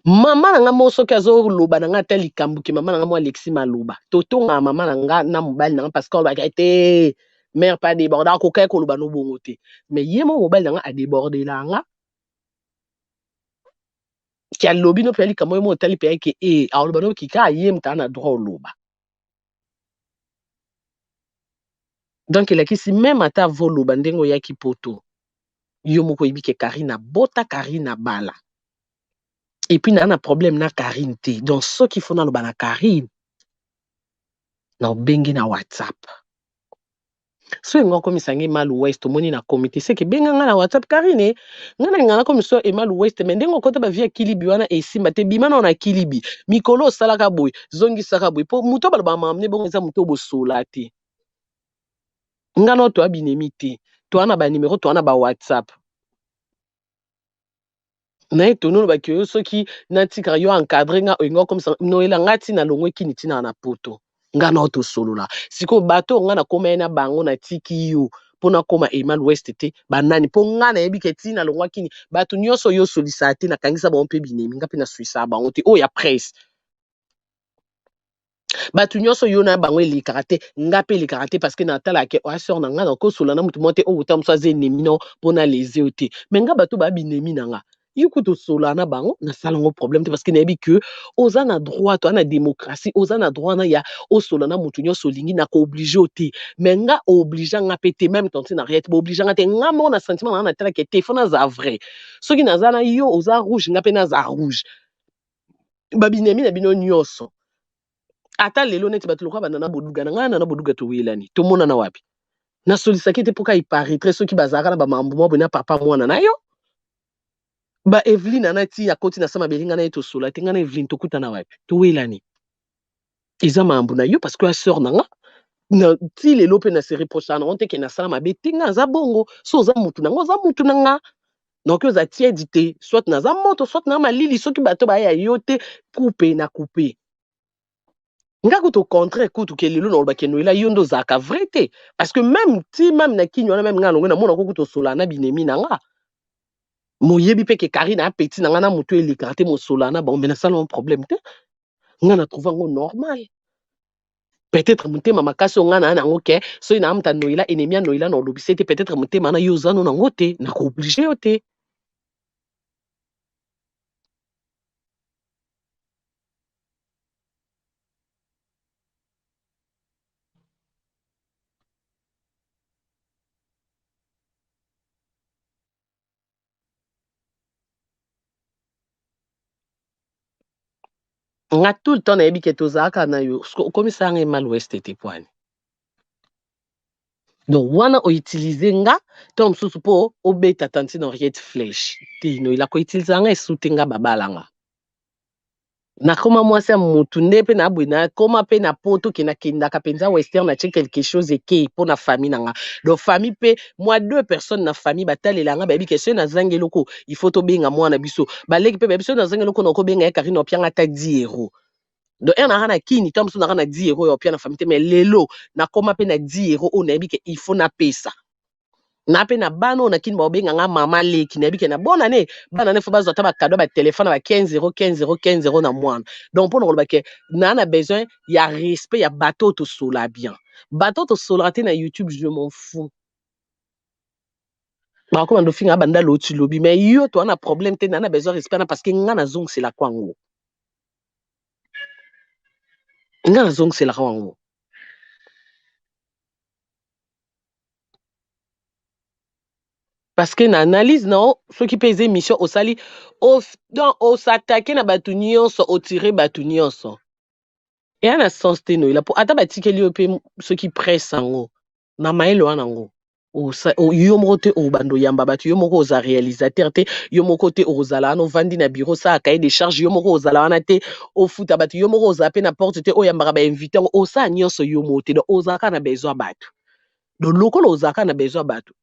Mama na nga moso ki azo loba na nga tali kambuki mama na nga mo Alexis Maloba. Totonga mama na nga na mobile na nga parce qu'on va été mère pas déborder ko kay ko loba no bongo te. Mais ye mo mobile na nga a déborder la nga. Ki a lobi no peli kamo mo tali pe ke a loba no ki ka ye mta na droit loba. Donc il a kisi même ata volo bandengo ya ki poto. Yo moko ibike Karina bota Karina bala. Et puis na problème na Karine te. Donc ce qu'il faut na loba na Karine na bengi na WhatsApp. So ngo komisangi Malu West moni na comité c'est que benga nga na WhatsApp Karine ngana ngana komiso e Malu West mais ndengo kota ba via Kilibi wana esimba te bima na Kilibi mikolo salaka boy zongi saka boy po muto bala ba mamne bongo za muto bo solate ngana to abinemi te to ana ba numéro to ana ba WhatsApp na etono ba ke soki na tika yo encadrer nga ngo komisa noela ngati na longwe kini tina na poto ngana to solola siko bato ngana komena bango na tiki yo pona koma Emal West te banani po nga na yebi ke tina longwa kini bato nyonso yo solisa te na kangisa ba mpe binemi nga pe na suisa ba ngote o ya presse bato nyonso yo na bango elikaka te nga pe elikaka te parce que na tala ke asor na nga na kosola na mutu mote o uta musa ze nemi no pona leze te mais nga bato ba binemi na nga yuku to sola na bango na salango problème te parce que na yebi que oza na droit to na démocratie oza na droit na ya o sola na mutu nyonso lingi na ko obliger te mais nga oblige nga pe te même tonti na riette bo oblige nga te nga mo na sentiment na tala ke te fona za vrai soki na za na yo oza rouge nga pe na za rouge ba binemi na bino nyonso ata lelo neti bato lokwa banana boduga na ngana na boduga to welani to mona na wapi na solisaki te poka iparitre soki bazaka na ba mambo mo bona papa mwana na yo ba Evelyn na ti ya koti na sama belinga na eto sola te ngana Evelyn to kuta na wapi to welani iza mambo na yo parce que a sœur na nga na ti lelo pe na se reproche na onte ke na sala mabe tinga za bongo so za mutu na ngo za mutu na nga donc oza tiedi te soit na za moto soit na malili soki bato ba ya yo te couper na couper nga kuto contraire kutu ke lelo na ba kenoela yo ndo zaka vrai te parce que même ti même na kinyo na même nga longo na mona ko kuto sola na binemi na nga moyebi pe ke Karina a petit na nga na mutu elika te mo sola na bon mais na sala un problème te nga na trouver ngo normal peut-être mutema makasi nga na ngo ke so ina amta noila enemi ya noila na lobise te peut-être mutema na yo zano na ngote na ko obligé yo te nga tout le temps na yebi ke tozaka na yo comme ça nga mal ouest te poani donc wana o utiliser nga to msusu po obeta tanti na riette flèche tino ila ko utiliser nga esute nga babalanga na koma mwasi ya mutu nde pe na bwina koma pe na poto ke na kendaka penza western na che quelque chose eke po na famille nanga donc famille pe moi deux personnes na famille batalela nga babi question na zange loko il faut to benga mwana biso baleki pe babiso na zange loko na ko benga ya Karine opianga ta 10 euros donc na hana kini tamso na hana 10 euros opia na famille te mais lelo na koma pe na 10 euros on ebi ke il faut na pesa na pe na bano na kini ba benga nga mama leki na ebi ke na bona ne bana ne fo bazo ta ba cadeau ba téléphone ba 15 euros 15 euros 15 euros na mwana donc pour na ke na na besoin ya respect ya bateau to sola bien bateau to sola te na YouTube je m'en fous ba ko mando finga banda loti lobi mais yo to na problème te na besoin respect na parce que nga na zong c'est la kwango nga na zong c'est la kwango parce que na analyse non ceux qui pèsent mission au sali au s'attaquer na batu nyonso au tirer batu nyonso et ana sens te no ila po ata batikeli yo pe ceux qui pressent ngo na maelo wana ngo o yo moko te o bando yamba batu yo moko oza réalisateur te yo moko te ozala no vandi na bureau ça cahier de charge yo moko ozala wana te o futa batu yo moko oza pe na porte te o yambaka ba invité o sa nyonso yo moko te do ozaka na besoin batu do lokolo ozaka na besoin batu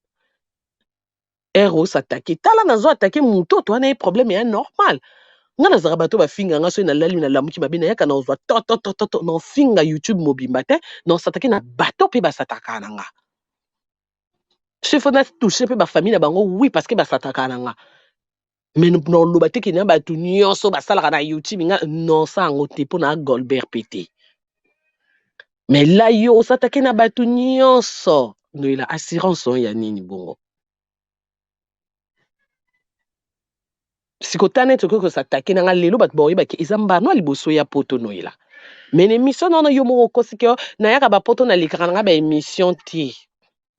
ero s'attaquer tala nazo attaquer muto to ana problème ya normal nga nazaka bato bafinga nga so na lali na lamuki babina yaka na ozwa to na finga YouTube mobimba te na s'attaquer na bato pe basataka na nga chef na toucher pe ba famille na bango oui parce que basataka na nga mais no loba te kina bato nyonso basalaka na YouTube nga non ça ngo te po na Goldberg pété mais là yo s'attaquer na bato nyonso no ila assurance ya nini bongo sikotane toko ko s'attaquer na nga lelo bat boyi ba ke izamba no liboso ya poto no ila mais émission non yo moko kosike na yaka ba poto na likana nga ba émission ti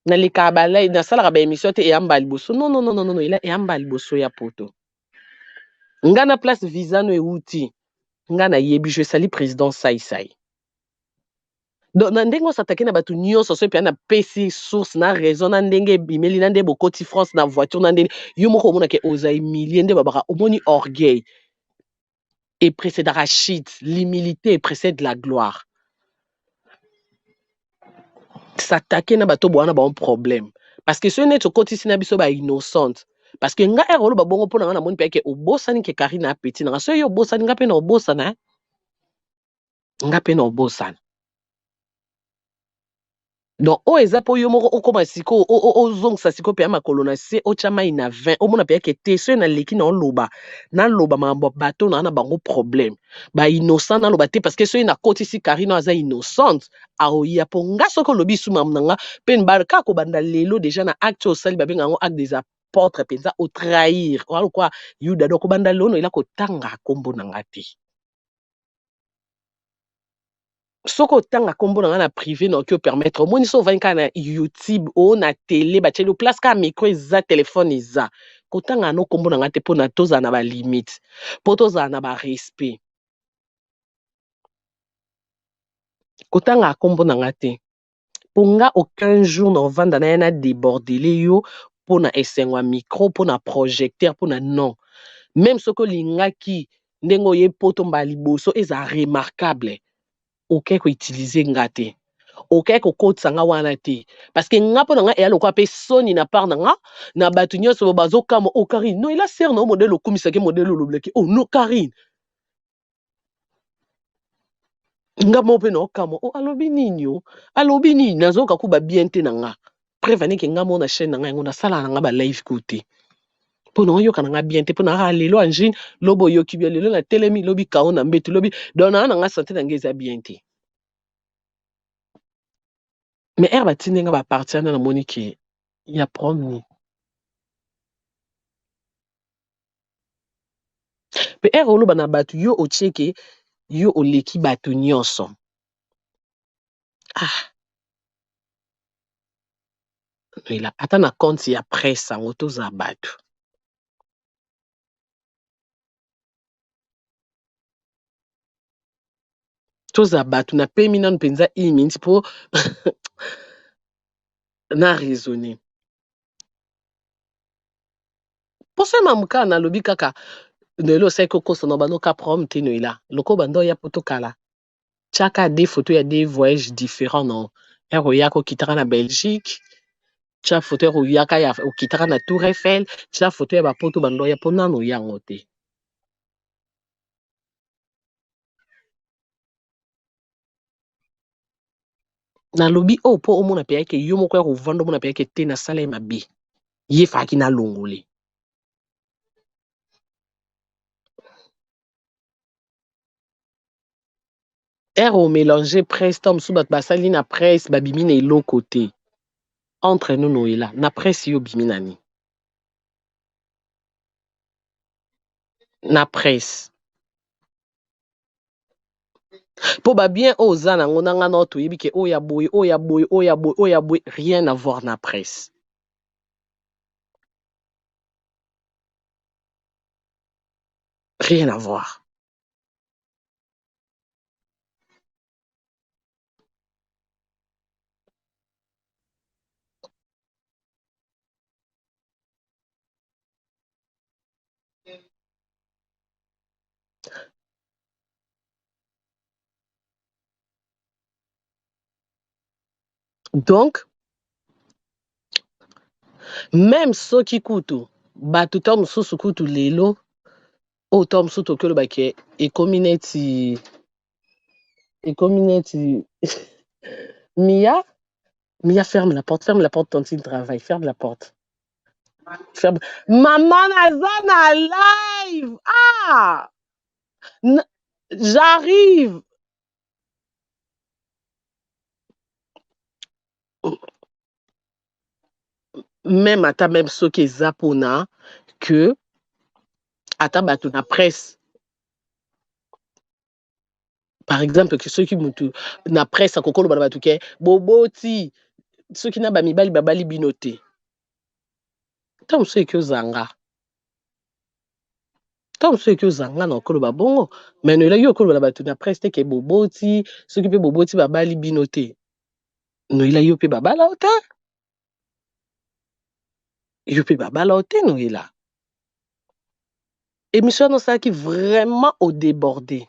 na lika ba lai na sala ba émission te yamba liboso non ila yamba liboso ya poto nga na place visa no euti nga na yebi je sali président sai donc na ndenge s'attaquer na batu nyonso so pe na PC source na raison na ndenge bimeli na ndenge bokoti France na voiture na ndenge yo moko mona ke oza humilié nde babaka omoni orgueil et précède Rachid l'humilité précède la gloire s'attaquer na bato bwana ba un problème parce que ce net okoti sina biso ba innocente parce que nga erolo ba bongo pona na moni pe ke obosani ke Karina petit na so yo obosani nga pe na obosana nga pe na obosana donc oyo eza mpo yo moko okóma siko ozongisa siko mpe ya makolo na se otya mai na 20 omona mpe yake te soki naleki na oloba makambo ya bato na bango problème bainnocent naloba te parce que soki nakotisi karino aza innocente aoya mpo nga soki olobi isu makambo na nga mpe kaka kobanda lelo deja na acte oyo osali babenga yango acte des apôtres mpenza otrahir alokwa yuda donc kobanda lelo noyela kotanga nkombo na nga te soko otanga nkombo na nga na privé na oki opermettre omoni so ovandi kaka na youtube o na tele batieli place kaka micro eza telefone eza kotanga no nkombo na nga te mpo na tozala na balimite mpo tozala na barespect kotanga nkombo na nga te mpo nga aucun jour na ovanda na ye na débordele yo mpo na esengo ya micro mpo na projecteur mpo na non même soki olingaki ndenge oye poto mbala liboso eza remarquable oke koutilize nga te oke kokotisa nga wana te parce que nga mpo na nga eya lokwa mpe soni na part na nga na bato nyonso bazokama o Karine no ela ser na o modele okumisaki modele olobelaki o no Karine nga mo mpe na okama o alobi nini nazoka kuba bien te na nga preuve aneke nga mo na chaîne na nga yango nasala na nga ba live kote mpo na oyoka na nga bien te mpo na lelo angine lobo oyoki bien lelo na telemi lobi kao na mbetu lobi donc na nga santé na nga eza bien te mais ere batindi nga bapartir na namoni ke ya promni mpe ere oloba na bato yo otieke yo oleki bato nyonso noela ata na compte ya presse yango toza bato napemi nano mpenza iminti mpo na raisonner mpo sema mokaa nalobi kaka lelo osali kokosa na banoka prom te noela loko bando ya poto kala tiaka des photos ya des voyages différents non ere oyaka okitaka na Belgique tia photo ere oyaka ya okitaka na Tour Eiffel tia photo ya bapoto bando ya mpo nano yango te nalobi oyo mpo omona mpe yake yo moko ya kovanda omona mpe yake te nasala ye mabe ye faki nalongole ere omélange presse to mosusu bato basali na presse babimi na eloko te entre nous noela na presse yo bimi nani na presse mpo babien oyo oza nango na nga na toyebi ke oya boye oya boye oya boye oya boye rien à voir na presse rien à voir donc même soki kutu bato to mosusu kutu lelo oyo to mosusu toki olobake ekomi neti Mia ferme la porte tontine travail ferme la porte ferme maman naza na live j'arrive même ata même soki eza mpona que ata bato na presse par exemple que soki mutu na presse akokoloba na bato ke boboti soki na bamibali babali bino te ntango mosusu eki ozanga na okoloba bongo me noelaki okoloba na bato na presse te ke boboti soki mpe boboti babali bino te noela yo mpe babala o te yo mpe babala o te noela émission wana osalaki vraiment odébordé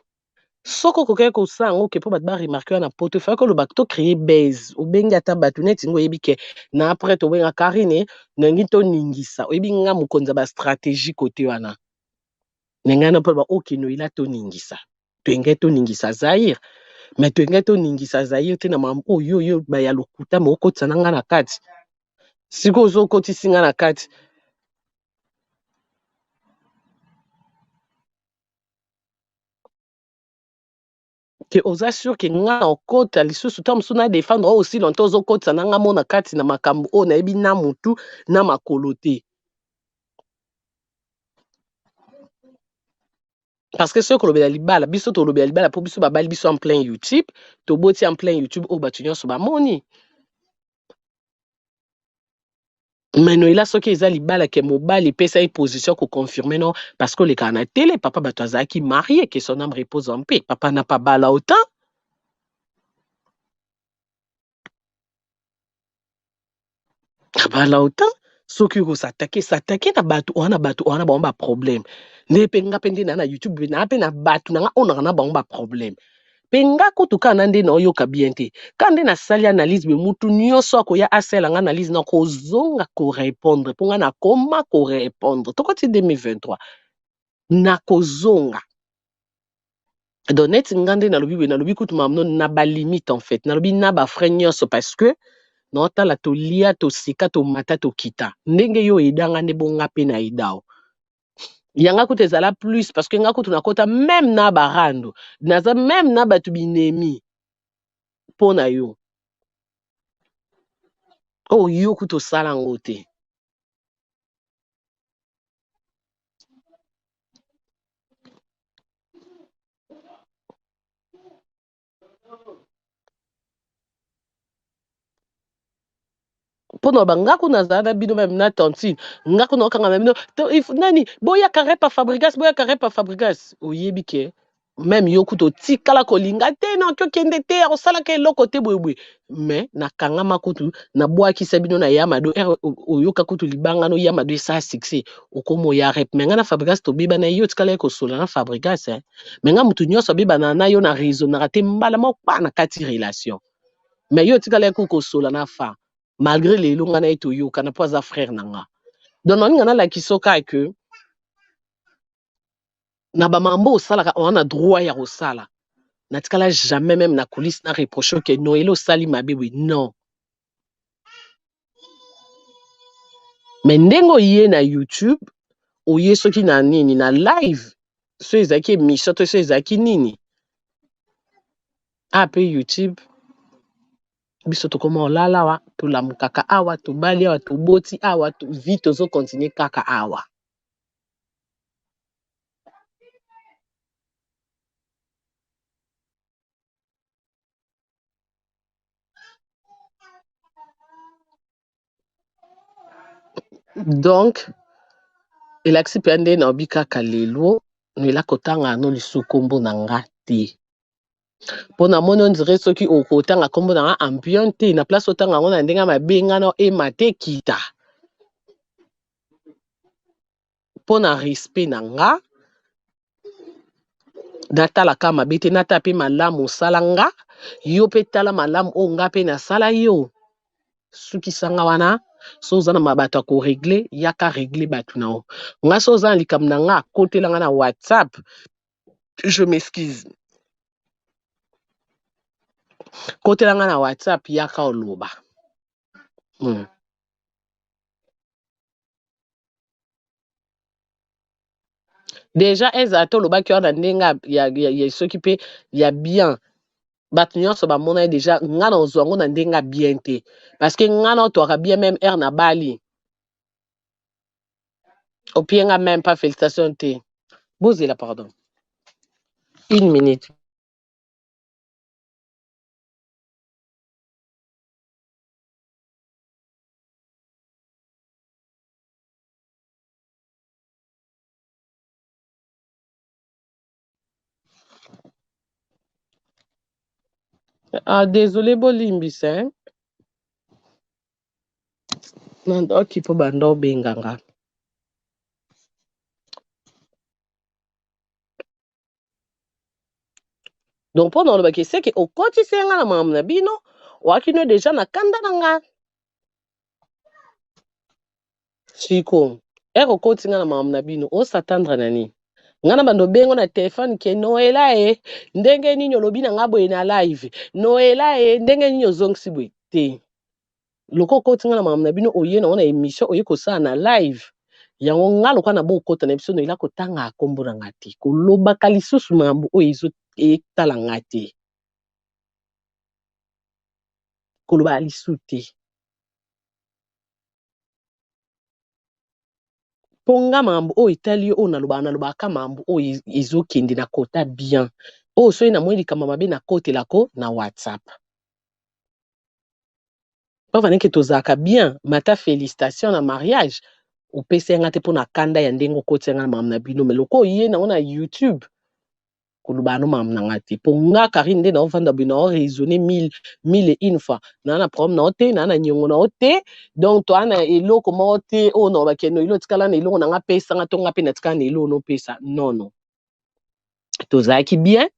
soko okokaki kosala yango ke mpo bato baremarke wana poto efaki koloba to créer base obengi ata bato neti ngo oyebi ke na apres tobenga Karine nangi toningisa oyebi nga mokonzi ya bastratégie kote wana na ngai na mpo loba oke noela toningisa toenge toningisa Zaire mais tolinga toningisa Zaire te na mambo oyo baya lokuta me okotisa na nga na kati sikoyo ozokotisi nga na kati ke oza sûr ke nga na okota lisusu ta mosusu na défendre oyo aussi longtemps ozokotisa na nga mo na kati na makambo oyo nayebi na mutu na makolo te parce que soki kolobela libala biso tolobela libala mpo biso babali biso en plein YouTube toboti en plein YouTube oyo bato nyonso bamoni meno ela soki eza libala ke mobali epesa ye position koconfirme non parce que olekaka na tele papa bato azalaki marié que son âme repose en paix papa na pas bala autant abala autant soki satake na bato wana bango baproblème nde mpe nga mpe nde na YouTube na mpe na bato na nga oyo nanga na bango baproblème mpe nga kutu kaka na nde na oyoka bien te kaka nde nasali analyse be mutu nyonso akoya asala nga analyse na kozonga korépondre mpo nga nakoma korépondre tokoti 2023 nakozonga donc neti nga nde nalobi kutu mamno na balimite en fait nalobi na bafrai nyonso parce que naotala tolia tosika tomata tokita ndenge yo edanga nde bonga mpe na edao yanga kutu ezala plus parce que nga kutu nakota même na barando naza même na bato binemi mpo na yo oyo yo kutu osala ngo te mpono bangako nazala na bino meme na tantine ngako naokanga na bino nani boyaka repa fabrigas oyebi ke meme yo kutu otikala kolinga te noki okende te osalaka eloko te boyeboye me nakangama kutu nabwakisa bino na yamado oyoka kutu libangano yamado esala succès okoma oya rep me nga na fabrigas tobeba na yo tikala ye kosola na fabrigas me nga mutu nyonso abebana na yo na raisonnaka te mbala mokpa na kati relation me yo tikala ye kosola na fa malgré lelo nga na ye toyokana mpo aza frère na nga donc naninga nalakisa kaka ke na bamambo osalaka wana droit ya kosala natikala jamais même na coulisse na reproche ke non ele osali mabe we non me ndenge oye na YouTube oye soki na nini na live so ezalaki émission to so ezalaki nini ape YouTube biso tokoma olala awa tolamukaka awa tobali awa toboti awa vi tozokontinue kaka awa donc elakisi mpe nde naobi kaka lelo noela kotanga no lisu kombo na nga te mpo namoni ondire soki okotanga kombo na nga ambion te na place otanga yango na ndenge mabengana ema te kita mpo na respect na nga natalaka mabe te natala mpe malamu osala nga yo mpe tala malamu oyo nga mpe nasala yo sukisanga wana so oza na mabato ya koregle yaka regle bato na yo nga so oza na likambo na nga akotelanga na WhatsApp je m'excuse kotelanga na WhatsApp yaka oloba déjà ezala te olobaki wana ndenge ya soki mpe ya bien bato nyonso bamona ye déjà nga na ozwa yango na ndenge ya bien te parce que nga na otwaka bien même aire na bali opienga même pas félicitation te bozela pardon 1 minute désolé bolimbisa nandoki mpo bando obenganga donc mpo na olobaki seke okotisi nga na makambo na bino oaki no deja na kanda na nga siko ere okoti nga na makambo na bino osatandre nani ngana bando bengo na telefone ke noela ndenge nini olobi na nga boye na live noela ndenge nini ozongisi boye te loko okotinga na makambo na bino oye nango na émission oye kosala na live yango nga lokwa na bokota na biso noela kotanga akombo na nga te kolobaka lisusu makambo oyo etala nga te koloba lisu te mpo nga makambo oyo etali oyo nalobaka makambo oyo ezokende na kota bien oyo soki na mwa likambo mabe nakotelako na WhatsApp pavaneke tozalaka bien mata félicitation na mariage opesi yanga te mpo na kanda ya ndenge okoti yanga na makambo na bino me loko oye nango na YouTube koloba no makambo na nga te mpo nga Karine nde naovanda boye nao raisonné mille une fois naa na problème nao te naa na niongo nao te donc toa na eloko moko te oyo na bakeno ilo tikala na eloko na nga pesanga to nga mpe na tikala na eloko nopesa non tozalaki bien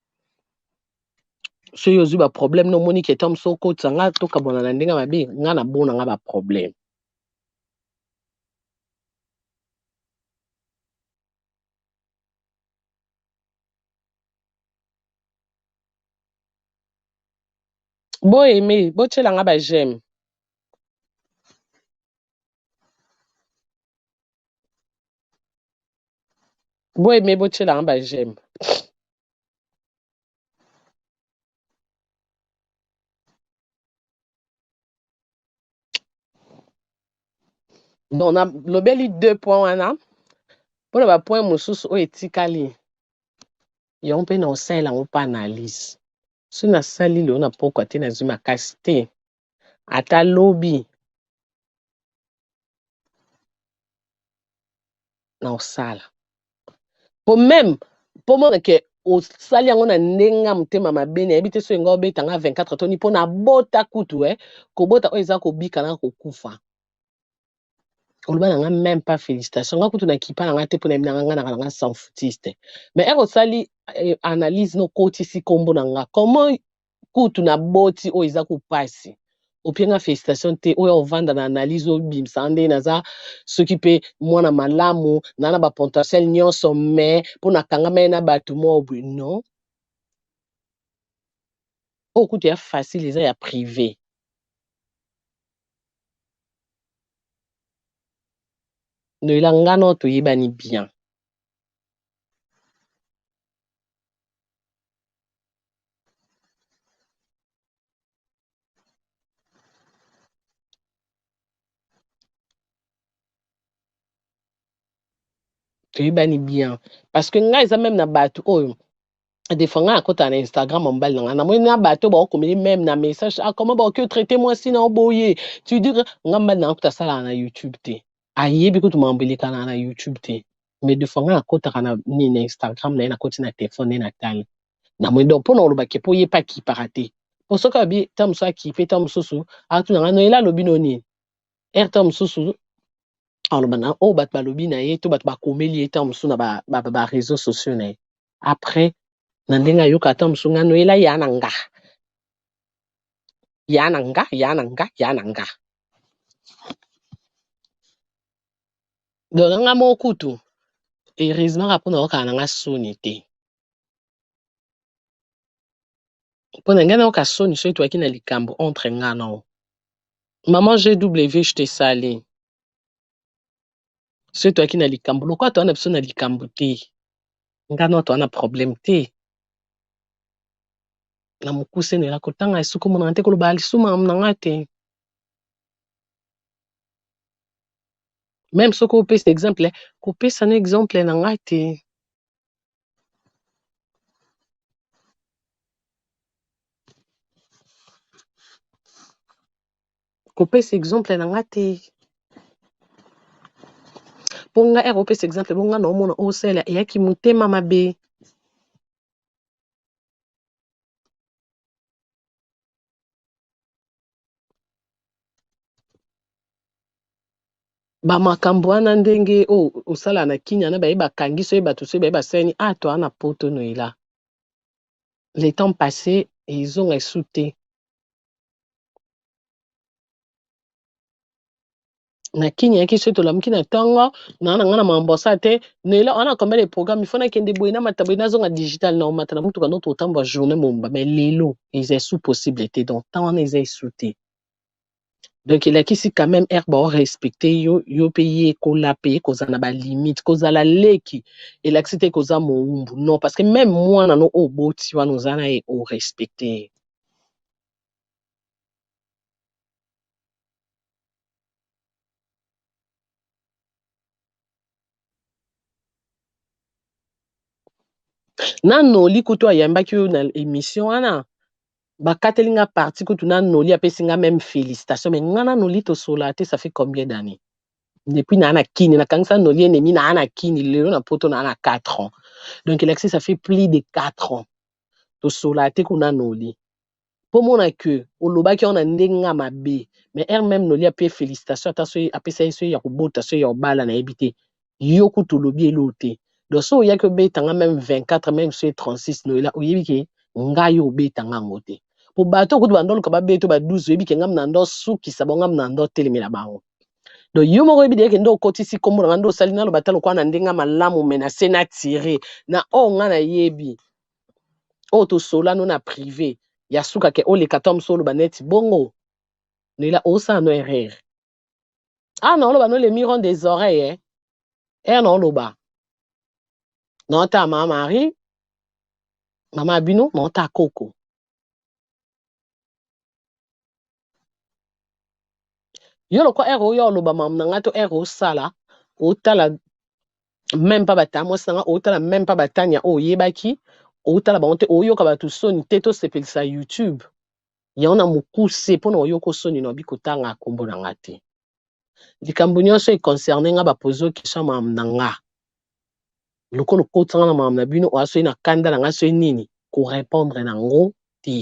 soki ozwi baproblème nomoni ke ta mosu okotisa nga tokabwana na ndenge mabe nga na bona nga baproblème boyeme botyela nga bajeme boyeme botyela nga bajeme donc nalobeli 2 points wana mpona bapoint mosusu oyo etikali yango mpe na osalela yango mpa analyse so nasali lelo na pokwa te nazwi makasi te ata lobi na osala mpo meme mpo monake osali yango na ndenge ya motema mabe nayebi te so enga obetanga 24 toni mpo na bota kutu kobota oyo eza kobika na kokufa oloba na nga même pas félicitation nga kutu na kipa na nga te mpo na yebi na nga nanga sans foutiste mais ere osali analyse nokotisi kombo na nga comment kutu na boti oyo eza kopasi opienga félicitation te oyo ovanda na analyse obimisa nde naza soki mpe mwana malamu na bapotentiel nyonso me mpo na kangama ye na bato mo boye non oyo kutu ya facile eza ya privé noyela ngano toyebani bien toyebani bien parce que nga eza même na bato oyo des fois nga akota na Instagram mobile na nga namoni na bato baokomeli même na message comment baoki traiter moi si na oboye tu dis nga mbali na akota sala na YouTube te ayebi kutu makambo elekana na YouTube te mais des fois nga akotaka na Instagram na ye nakoti na telefone ne natali namoni donc mpo na olobake mpo ye pa akipaka te po soki abi ta mosusu akipe ta mosusu atuna nga noyela alobi no nini ere ta mosusu aloba na oyo bato balobi na ye to bato bakomeli ye ta mosusu na baréseaux sociaux na ye après na ndenge ayoka ata mosu nga noyela ya na nga ya na nga ya na nga ya na nga donc nga moko kutu heureusement ka mpona okala na nga soni te mpona ngai nayoka soni so etwaki na likambo entre nga nao maman GW je te sali so etwaki na likambo lokwa toa na biso na likambo te nga nao toa na problème te na mokuse noyela kotanga esuku monanga te koloba lisu makambo na nga te même soki opesa exemple kopesa na exemple na nga te kopesa exemple na nga te mpo nga ere opesa exemple bonga na omona osala eyaki motema mabe bamakambo wana ndenge oyo osala na kinya na baye bakangi so ye bato so ye baye basani toa na poto noyela le temps passé ezonga esu te na kini yaki so to lamki na tongo na ngana mambosa te nela on a combien de programmes il faut na kende boina matabina zonga digital na mata na mutu ka notre temps ba journée momba mais lelo ils est sous possibilité donc tant on est sauté donc il a qui si quand même herbe respecter yo payer ko la payer koza na ba limite koza la leki et l'accepter koza moumbu non parce que même moi na no oboti wa nous ana et au respecter na noli kuto ayambaki yo na émission ana bakatelinga parti kutu na noli apesinga même félicitation mais ngana noli to sola te ça fait combien d'années depuis na ana kini na kangisa noli ennemi na ana kini lelo na poto na ana 4 ans donc l'accès ça fait plus de 4 ans to sola te kuna noli po mona que olobaki on a ndenga mabe mais elle même noli apé félicitation ata so apesa so ya kubota so ya obala na ebité yo kutu lobi elote donc so ya que betanga même 24 même so 36 no la oyebiki ngai obetanga ngote po bato kutu bandolo ka babeto ba 12 oyebiki ngam na ndo suki sabongam na ndo telemela bango donc yo moko oyebidi ke ndo kotisi kombo na ndo sali na lo batalo kwa na ndenga malamu menacer na tirer na o nga na yebi o to sola no na privé ya suka ke o le katom solo baneti bongo nela o sa no erreur ah non lo ba no le miron des oreilles non lo ba non ta mama bino non ta koko yo lo ko ero yo lo ba mam na ngato ero sala o tala même pas batamo sanga o tala même pas batanya o yebaki o tala ba onte o yo ka batu soni teto sepelisa YouTube yaona mukuse pona o yo ko soni no bikotanga kombo na ngate likambo nyonso e concerné nga ba pozo question mam na nga lokolo kotanga na mam na bino o aso na kanda na nga so nini ko répondre na ngo ti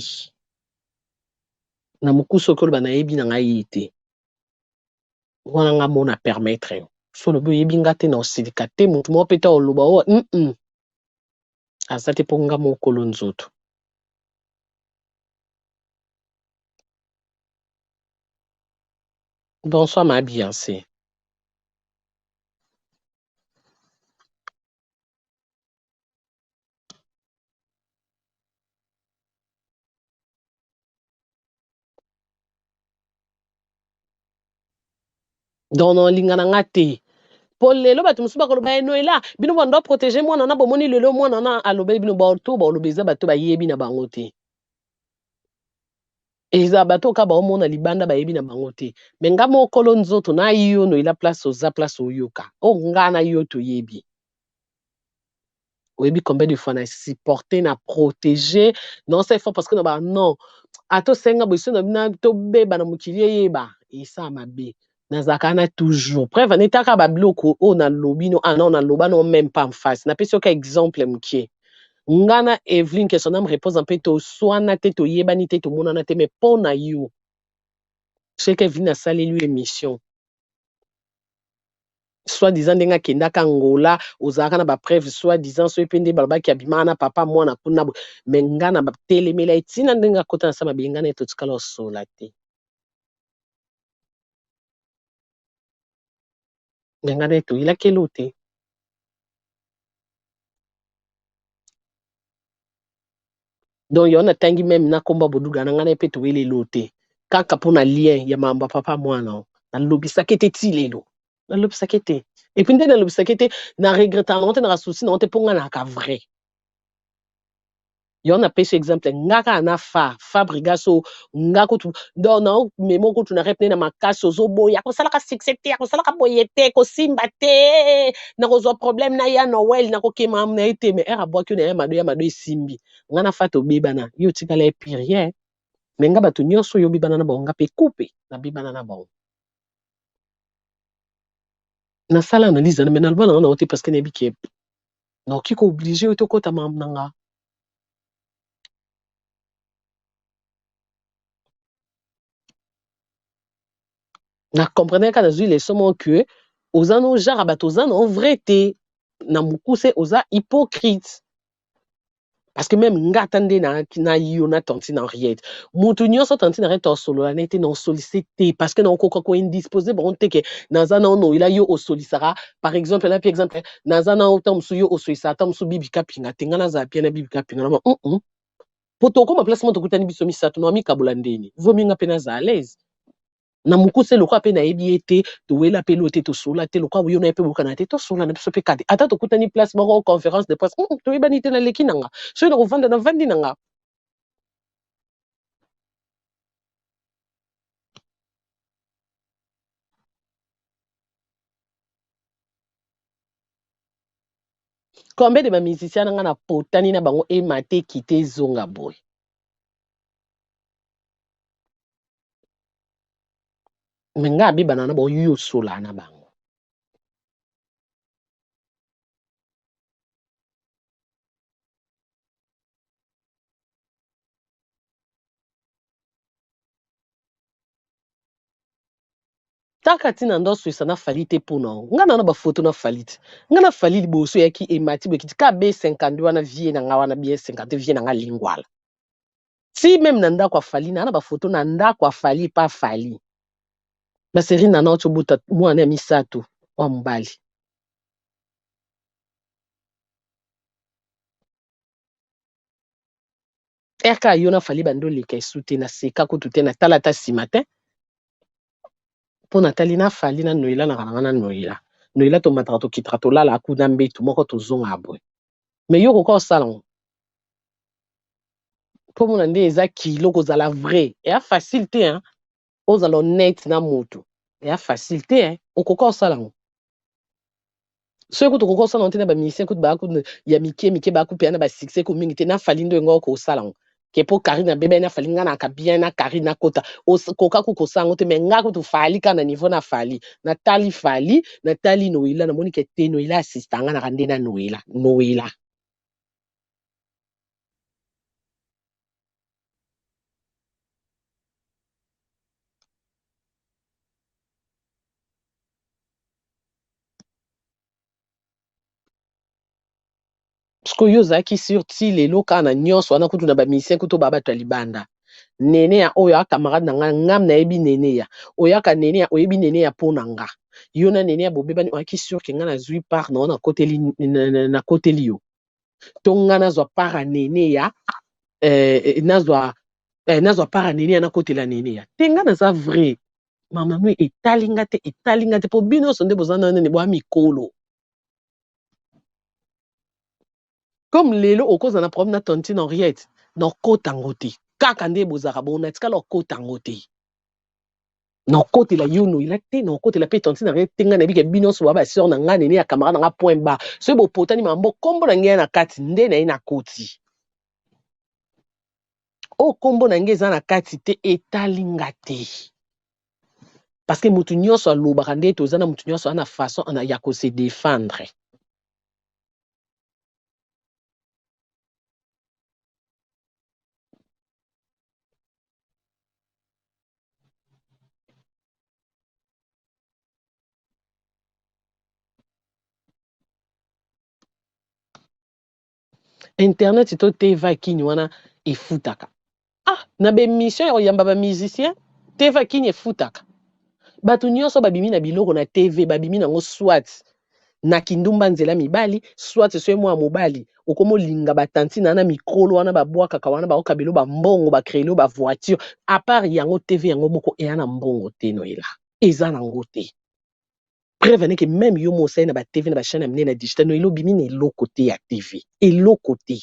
na mukuso ko ba na yebi na nga yite wana nga mona permettre so lo yebi ngate na osilika te mutu mo peta o loba o azate ponga mo kolo nzoto bonsoir ma Beyoncé donc non lingana ngate po lelo bato musuba ko loba eno ela bino bondo protéger moi na bomoni lelo moi na alobe bino ba to ba lobeza bato ba yebi na bango te eza bato ka ba omona libanda ba yebi na bango te mais nga mo kolo nzoto na yo no ila place oza place oyoka o nga na yo to yebi oyebi combien de fois na supporter na protéger non c'est fort parce que non ato senga boiso na to beba na mukili yeba isa mabe nazaka na toujours preuve netaka ba bloko o na lobi no non na loba no même pas en face na pesi ka exemple mkie ngana Evelyn que son âme repose en paix to soana te to yebani te to monana te mais pona yo c'est que Evelyn a salé lui émission soit disant ndenga kendaka ngola ozaka na ba preuve soit disant so epende balabaki abimana papa mwana kuna mais ngana ba telemela etina ndenga kota na sama bingana eto tikala sola te ngana eto ila kelote donc yo na tangi même na komba boduga na ngana epeto wele lote kaka pona lien ya mamba papa mwana na lobisa kete tilelo na lobisa kete et puis ndena lobisa kete na regretta na onte na souci na onte ponga na ka vrai yo na pesi exemple ngaka na fabrigaso ngako tu donc na memo ko tu na repne na makaso zo boya ko sala ka succès ko sala ka boyete ko simba te na ko zo problème na ya Noël na ko kema na ite mais era boaki na ya mado simbi ngana fato bibana yo tikala e pire mais nga batu nyonso yo bibana na bonga pe coupe na bibana na bonga na sala analyse na menal bana na ote parce que nebi ke na ki ko obligé to ko ta mam nanga na comprendre ka na zui les somo que ozano genre bato ozano vrai te na mukuse oza hypocrite Parce que même ngatande na yona tantine Henriette. Mutu nyonso tantine Henriette au solo la nete non sollicité parce que non koko ko indisposé bon teke naza na no ila yo o solisara par exemple là par exemple naza na otam su yo o solisara tam su bibi kapinga tenga na za pia na bibi kapinga na poto ko ma placement to kutani biso misato no mi kabula ndeni vomi nga pena za à l'aise na mukuse lokwa pe na yebi ete to wela pe lote to sola te lokwa yo na pe bokana te to sola na biso pe kade ata to kutani place moko conférence de presse to yebani te na leki nanga so na kovanda na vandi nanga combien de ba musiciens nanga na potani na bango e mate kite zonga boy menga bi banana bo yo sola na bango taka tina ndo suisa na falite puno nga na ba photo na falite nga na falili boso yaki e mati bo kiti ka B52 wana vie na nga wana B50 vie na nga lingwala si même na ndako afali na ba photo na ndako afali pa fali ba série na na ochobuta mwana ya misato wa mbali RK yona fali bando leka esute na seka kutu na talata si matin po natali na fali na noila na kana na noila to mataka to kitra to lala akuna mbetu moko to zonga abwe mais yo ko salon po mona nde eza kilo ko zala vrai et a facilité hein ozala honnête na moto et a facilité hein okoko salon so ekutu okoko salon te na ba musicien kutu ba kutu ya mike ba kupe na ba succès ko mingi te na fali ndo ngo ko salon ke po Karina bebe na fali nga na ka bien na Karina kota koka ku ko sango te mais nga kutu fali kana niveau na fali na tali noila na moni ke te noila assistanga na kande na noila Sko yo zaki sur ti lelo kana nyonso wana kutu na ba musicien kutu baba to libanda nene ya oyo a camarade na nga ngam na yebi nene ya oyaka nene ya oyebi nene ya pona nga yo na nene ya bobeba ni aki sur ke nga na zui par na koteli yo to nga nazwa para nene ya nazwa para nene ya na kotela nene ya te nga naza vrai mama no etalinga te po bino so nde bozana nene bwa mikolo comme lelo okoza na problème na tontine Henriette na kotango te kaka nde bozaka bona tikala kotango te na kotela yo noila te na kotela pe tontine Henriette tenga na bike bino so ba sœur na nga nene ya camarade na nga point bas so bo potani mambo kombo na ngai na kati nde na ina koti o kombo na ngai za na kati te etalinga te parce que mutu nyonso alobaka nde tozana mutu nyonso ana façon ya ko se défendre. Internet to teva kini wana efutaka na be mission ya oyamba ba musicien teva kini efutaka bato nyonso babimi na biloko na TV babimi nango swat na kindumba nzela mibali swat so mwa mobali okomo linga batanti na mikolo wana babwaka ka wana ba okabelo ba mbongo ba créelo ba voiture à part yango TV yango moko e na mbongo te noela eza nango te preuve ne que même yo mo na ba TV na ba chaîne amene na digital no elo bimi na eloko te ya TV eloko te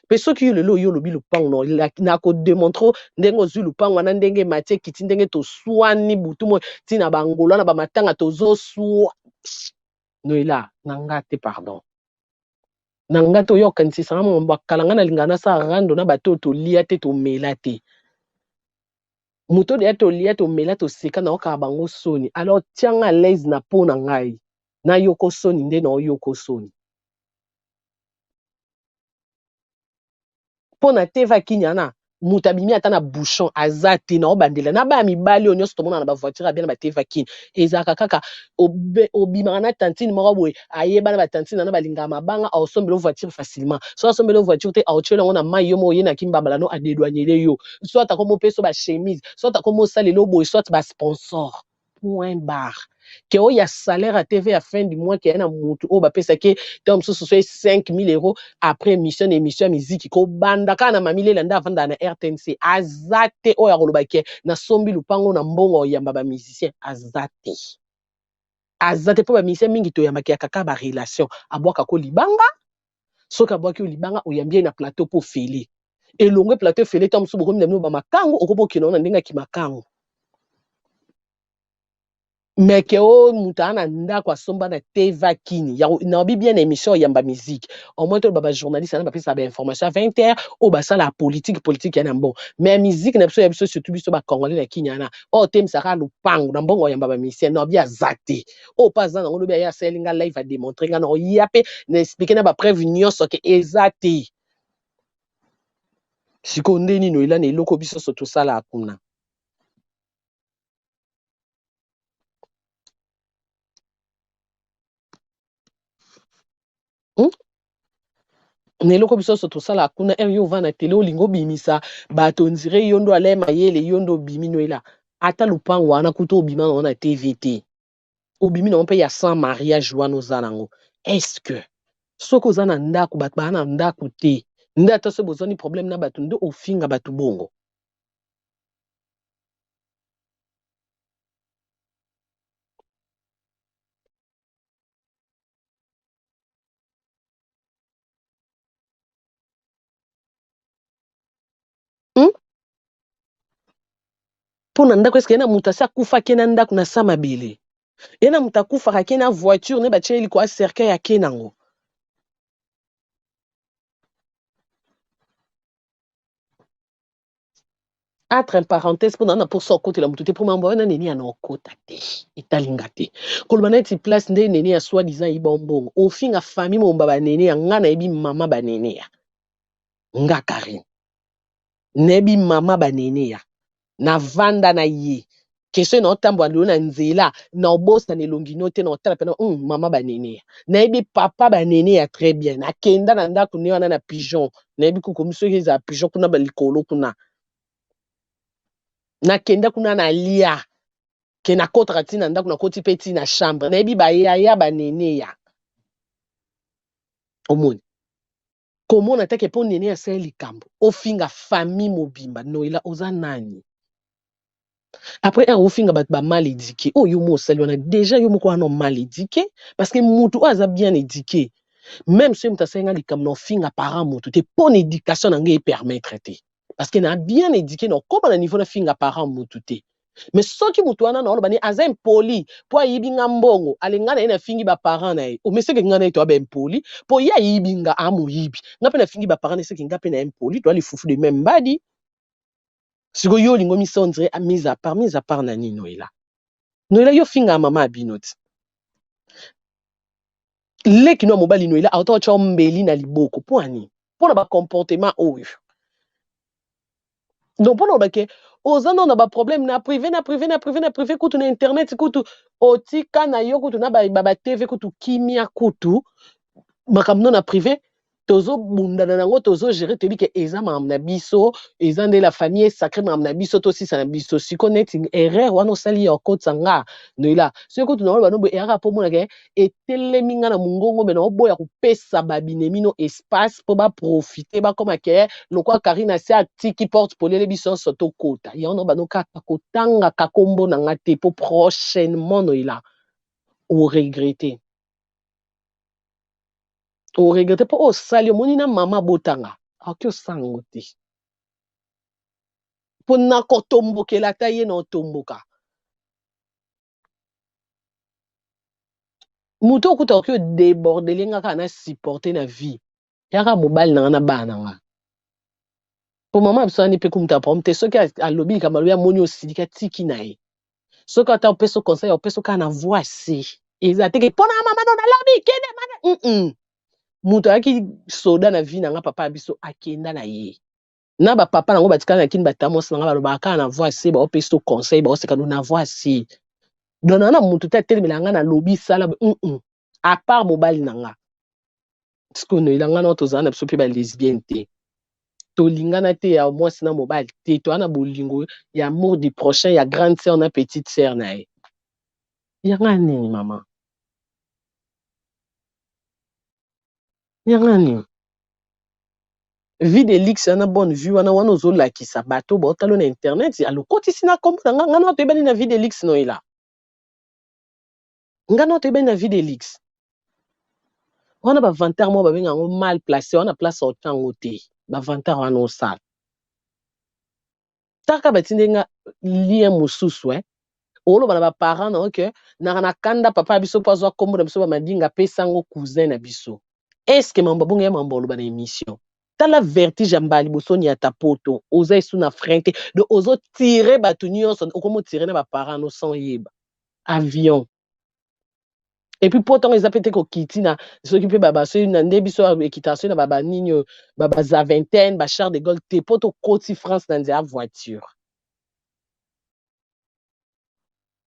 pe soki yo lelo yo lobi lupango no na ko démontrer ndenge ozwi lupango wana ndenge matie kiti ndenge to swani butu mo tina bangolo na ba matanga tozo swa noela nanga te pardon nanga to yo kanisi sama mo bakalanga na lingana sa rando na bato to lia te to mela te muto de to lia to mela to seka na oka bango soni alors tianga à l'aise na pona ngai na yoko soni nde na yoko soni pona teva kinyana mutu abimi ata na bouchon aza te na obandela na baya mibali oyo nyonso tomona na bavoiture abia na bateva kini ezalaka kaka obimaka na tantine moko boye ayeba na batantine na balingaka mabanga aosombela voiture facilement so asombela voiture te aotiela yango na mai yo moko ye na kimbambala no adédouanele yo soit akomi opeso bachemise soit akomi osalela boye soit basponsor point barre ke oyo ya salaire à TV à fin du mois ke na mutu oyo bapesaki te mosusu so 5 000 euros après émission ya musique ko banda kaka na mamilela nde avanda na RTNC aza te oyo akolobaki nasombi lupango na mbongo oyamba bamusicien aza te mpo bamisicien mingi toyambaki kaka barelation abwakako libanga soki abwaki oyo libanga oyambi ye na plateau mpo fele elongwe plateau fele te mosusu bokomi na bino bamakango okomi okende na ndenge ya kimakango mais ke o mutu ana ndako asomba na teva kini na obi bien émission yamba musique au moins to baba journaliste na bapesa ba information à 20h o basala politique yana bon mais musique na biso ya biso surtout biso ba congolais na kini ana o temisaka lupango na mbongo yamba ba musicien na bia zate o pas za na ngolo bia ya selinga live a démontrer ngana o yape na expliquer na ba preuve nyonso ke ezate sikonde nino ila na eloko biso so to sala akuna na eloko biso so tosala kuna yo va na tele olingo bimisa bato ndire yo ndo ale mayele yo ndo bimino ela ata lupango wana kuta obima na TVT obimi na mpe ya sans mariage wana oza nango est-ce que soki oza na ndako bato baa na ndako te nde ata so bozoni problème na bato nde ofinga bato bongo mpona ndako eske ye na moto asi akufaki na ndako na sa mabele ye na moto akufaka ke na voiture ne batie likolo ya cercueil ake nango entre parenthèse mpona na mposa okotela motu te mpo mambo wana neni ya na okota te etalinga te koloba neti place nde neni ya soi disant yiba mbongo ofinga famille momba banene ya nga nayebi mama banene ya nga Karine nayebi mama banene ya na vanda na ye question na otambo alo na nzela na obosa na elongi no te na otala pena mama banene ya nayebi papa banene ya très bien nakenda na ndako ne wana na pigeon nayebi kukomi soki eza pigeon kuna balikolo kuna nakenda kuna na lia ke nakotaka ntina ndako nakoti mpe ntina chambre nayebi bayaya banene ya omoni komona teke mpo nene ya sali likambo ofinga famille mobimba noela oza nani après ofinga bato ba mal éduqué yo mo osali wana déjà yo moko wana mal éduqué parce que mutu oyo aza bien éduqué même si mutu asalinga likambo na ofinga parent mutu te mpo na éducation na ngai epermettre te parce que na bien éduqué na okoma na niveau na finga parent mutu te mais soki mutu wana na oloba ni aza impoli mpo ayibi nga mbongo alinga na ye na fingi baparent na ye omeseke nga na ye to aba impoli mpo ye ayibi nga amoyibi nga mpe na fingi baparent na eseke nga mpe na impoli to alifufu de même mbadi sikoyo yo olingo miso ondire mise à part na nini noela yo finga mama abino ti leki no mobali noela auta otya ombeli na liboko mpo ani mpona bacomportement oyo donc mpona obake oza no na baproblème na privé kutu na internet kutu otika na yo kutu na batv kutu kimia kutu makambo no na privé tozobundana nango tozogere toyebi ke eza makambo na biso eza nde la famille sacré makambo na biso tosisa na biso siko neti erreur wana osali ya okotisa nga noela soki kutu na oloba noboye eyaka mpo monake etelemi nga na mongongo me na oboya kopesa babinemi no espace mpo baprofite bakoma ke lokwa Karine asi atiki porte polele biso nyonso tokota yango na bano kaka kotangaka kombo na nga te mpo prochainement noela oregrete oregrete mpo osali omoni na mama botanga akoki osango te mpo nakotombokela ata ye na otomboka moto okuta okoki odebordele nga kaka na supporte na vie yaka mobali na nga na bana nga mpo mama biso ani mpe kumuta problème te soki alobi likambo alobi amoni osilika tiki na ye soki ata opesa conseil opesa kaka na voici eza teke mpona mama no nalobi kende mana moto ayaki soda na vie na nga papa ya biso akenda na ye Na ba papa nango batikana kini batamos nanga balobaka na voix si ba opeso conseil ba oseka na voix si dona na mutu ta telemela nga na lobi sala à part mobile nanga parce que no ilanga na tozana biso pe ba lesbienne te tolingana te ya mwasi na mobile te to ana bolingo ya amour du prochain ya grande sœur na petite sœur na ye yanga nini mama yanga nini vie de luxe na bonne vue wana wana ozolakisa bato baotalo na internet alokotisi na kombo na nga na toyebani na vie de luxe no ela nga na toyebani na vie de luxe wana bavantere mo babenga yango mal placé wana place otango te bavantere wana osala taka batinde nga lien mosusu oloba na baparent na oke na kanda papa biso po azwa kombo na biso bamadinga apesa yango cousin na biso eske mambo bongo ya mambo oloba na émission tala vertige ya mbali bosoni ya tapoto oza esu na frein te donc ozotire bato nyonso okomotire na baparent no sans yeba avion et puis pourtant eza pe te kokiti na soki mpe babasoki na nde biso équitation na babanini babaza vingtaine bachar de Gaulle te po tokoti France na nzela ya voiture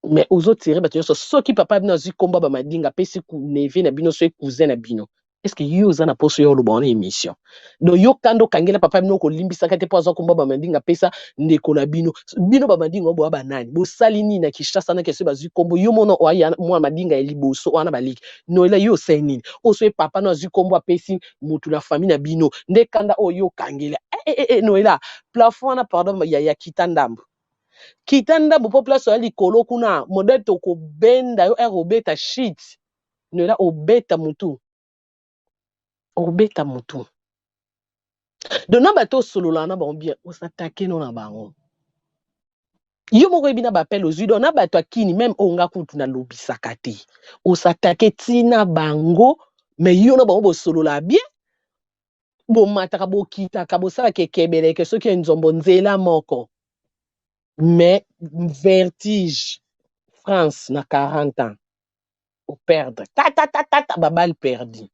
mais ozotire bato nyonso soki papa bino azwi kombo bamadinga apesi neve na bino so cousin na bino est-ce que yo oza na poso yo oloba wana émission donc yo kanda okangela papa bino okolimbisaka te po azwa kombo bamadinga apesa ndeko na bino bamadinga oboya banani bosali nini na Kinshasa na kese bazwi kombo yo mona oya mwana madinga ya liboso wana baliki noela yo osali nini oso papa no azwi kombo apesi mutu na famille na bino nde kanda oyo okangela noela plafond wana pardon ya kitandambo kitandambo po place oya likolo kuna modele tokobenda yo obeta shit noela obeta mutu obeta mutu dona bato osolola na bango bien osatake no na bango yo moko yebi na bapele ozwi do na bato akini même onga kutu na lobisaka te osatake tina bango mais yo na bango bosolola bien bomataka bokitaka bosalaka ekebeleke soki enzombo nzela moko mais vertige France na 40 ans au perdre ta babal perdu.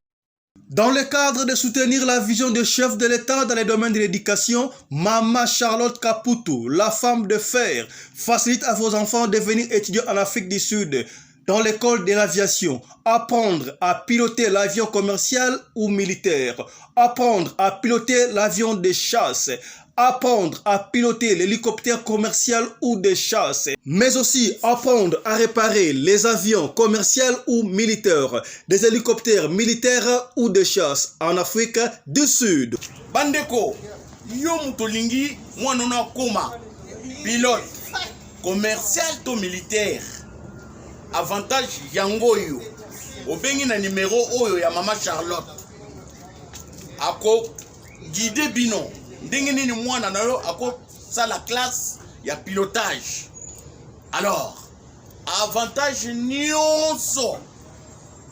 Dans le cadre de soutenir la vision du chef de l'État dans les domaines de l'éducation, Maman Charlotte Kaputu, la femme de fer, facilite à vos enfants de venir étudier en Afrique du Sud dans l'école de l'aviation, apprendre à piloter l'avion commercial ou militaire, apprendre à piloter l'avion de chasse, apprendre à piloter l'hélicoptère commercial ou de chasse, mais aussi apprendre à réparer les avions commerciaux ou militaires, des hélicoptères militaires ou de chasse en Afrique du Sud. Bandeko, yo mutolingi mwanona koma pilote commercial to militaire. Avantage yango yo. Obengi na numéro oyo ya Maman Charlotte. Ako guide bino. Ndenge nini mwana na yo ako sala classe ya pilotage. Alors, avantage nyonso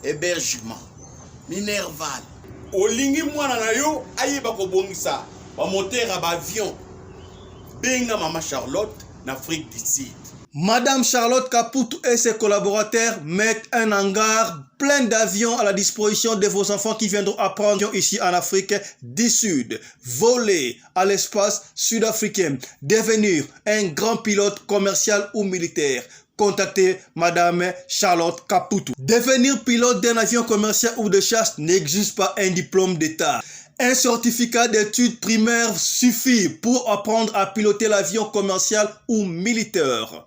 hébergement minerval. Olingi mwana na yo ayeba ko bongisa ba moteur à avion. Benga Maman Charlotte na Afrique du Sud. Madame Charlotte Kaputu et ses collaborateurs mettent un hangar plein d'avions à la disposition de vos enfants qui viendront apprendre ici en Afrique du Sud, voler à l'espace sud-africain, devenir un grand pilote commercial ou militaire. Contactez Madame Charlotte Kaputu. Devenir pilote d'un avion commercial ou de chasse n'exige pas un diplôme d'État. Un certificat d'études primaires suffit pour apprendre à piloter l'avion commercial ou militaire.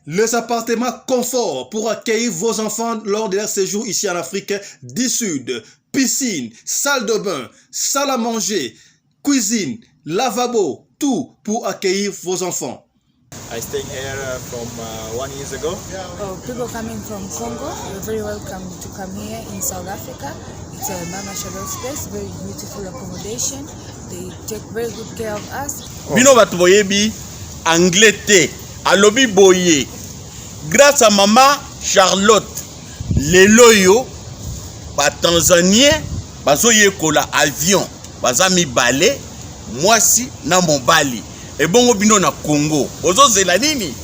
Les appartements confort pour accueillir vos enfants lors de leur séjour ici en Afrique du Sud. Piscine, salle de bain, salle à manger, cuisine, lavabo, tout pour accueillir vos enfants. I stayed here from 1 year ago. People coming from Congo, you're very welcome to come here in South Africa. It's a Mama Charlotte's place, very beautiful accommodation. They take very good care of us. Bino batu boyebi anglais te, alobi boye. Grâce à Maman Charlotte, lelo yo ba Tanzanien bazo yekola avion, baza mibale, mwasi na mobali. Et bon bino na Congo. Ozo zela nini?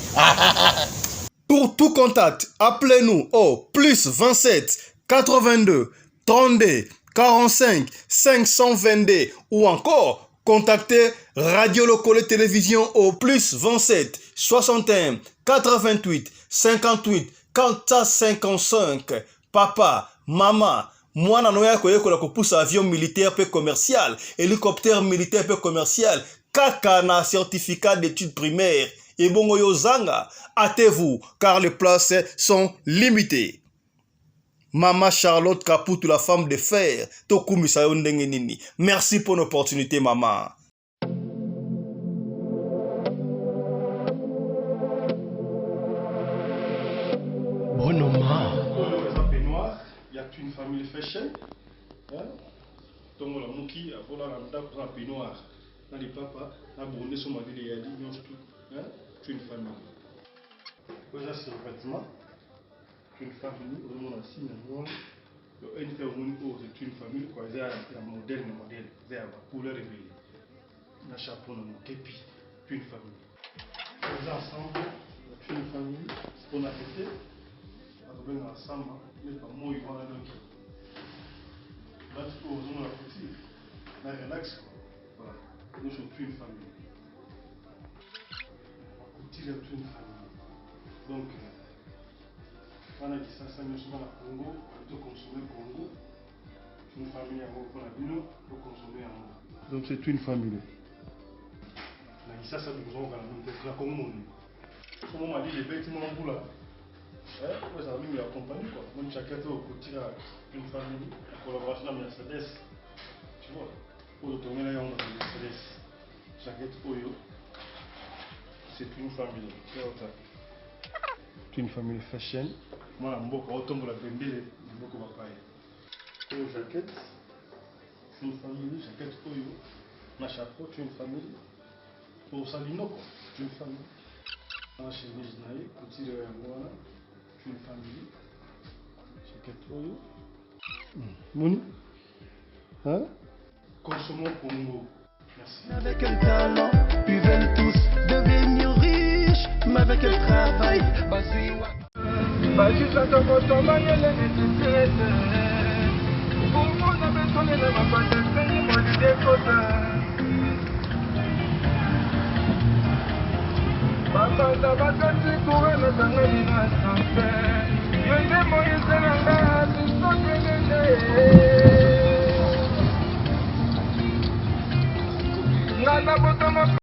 Pour tout contact, appelez-nous au plus 27 82 32 45 522 ou encore Contactez Radio Locole Télévision au plus 27 61 88 58 455. Papa, maman, moi nanoya koyekola kopusa avion militaire peu commercial, hélicoptère militaire peu commercial, kaka na certificat d'études primaires. Et bon yozanga, hâtez-vous car les places sont limitées. Mama Charlotte Kaputu, la femme de fer, Tokumi Sayondengenini. Merci pour l'opportunité, maman. Bonoma. Il y a une famille fashion. Donc la mouki a volé la pour un peignoir. Dans les papas, la bonne sur ma ville et a dit non tout. Une famille. Déjà c'est un vêtement. Une famille, on a signé une famille, quoi, c'est un modèle, c'est un couleur révélée. Un chapeau, un képi, une famille. Les ensemble, une famille, on a été, on a ensemble, mais pas moi, ils vont à l'autre. Là, tu peux oser la petite, là, relax, voilà. Nous sommes une famille. Petit, une famille. Donc, on a dit ça, nous sommes à Congo, on doit consommer Congo. Une famille à Congo, pour consommer à Congo. Donc c'est une famille. On a dit ça, nous avons la Congo. Comment on a dit les vêtements en bout là. Les amis m'accompagnent quoi. Moi, chacun au côté d'une famille, en collaboration avec Mercedes. Tu vois, pour le tourner là, on a Mercedes. Chacun Oyo, c'est une famille. C'est une famille fashion. Moi, je suis la bembele, je suis la paille. Jaquette, c'est une famille, jaquette Oyo. Ma chapeau, c'est une famille. Pour Salino, c'est une famille. Ma chemise naïe, petit de Moana, c'est une famille. Jaquette Oyo. Mouni. Hein? Consommons Congo. Merci. Avec un talent, ils veulent tous devenir riches, mais avec un travail, Bajisa toko manyele nitete Umu na betone na mapate senyi mwadi dekota Babanda batati kure na zangani na sanse Yende moise na nga sisoke nende Ngana botoma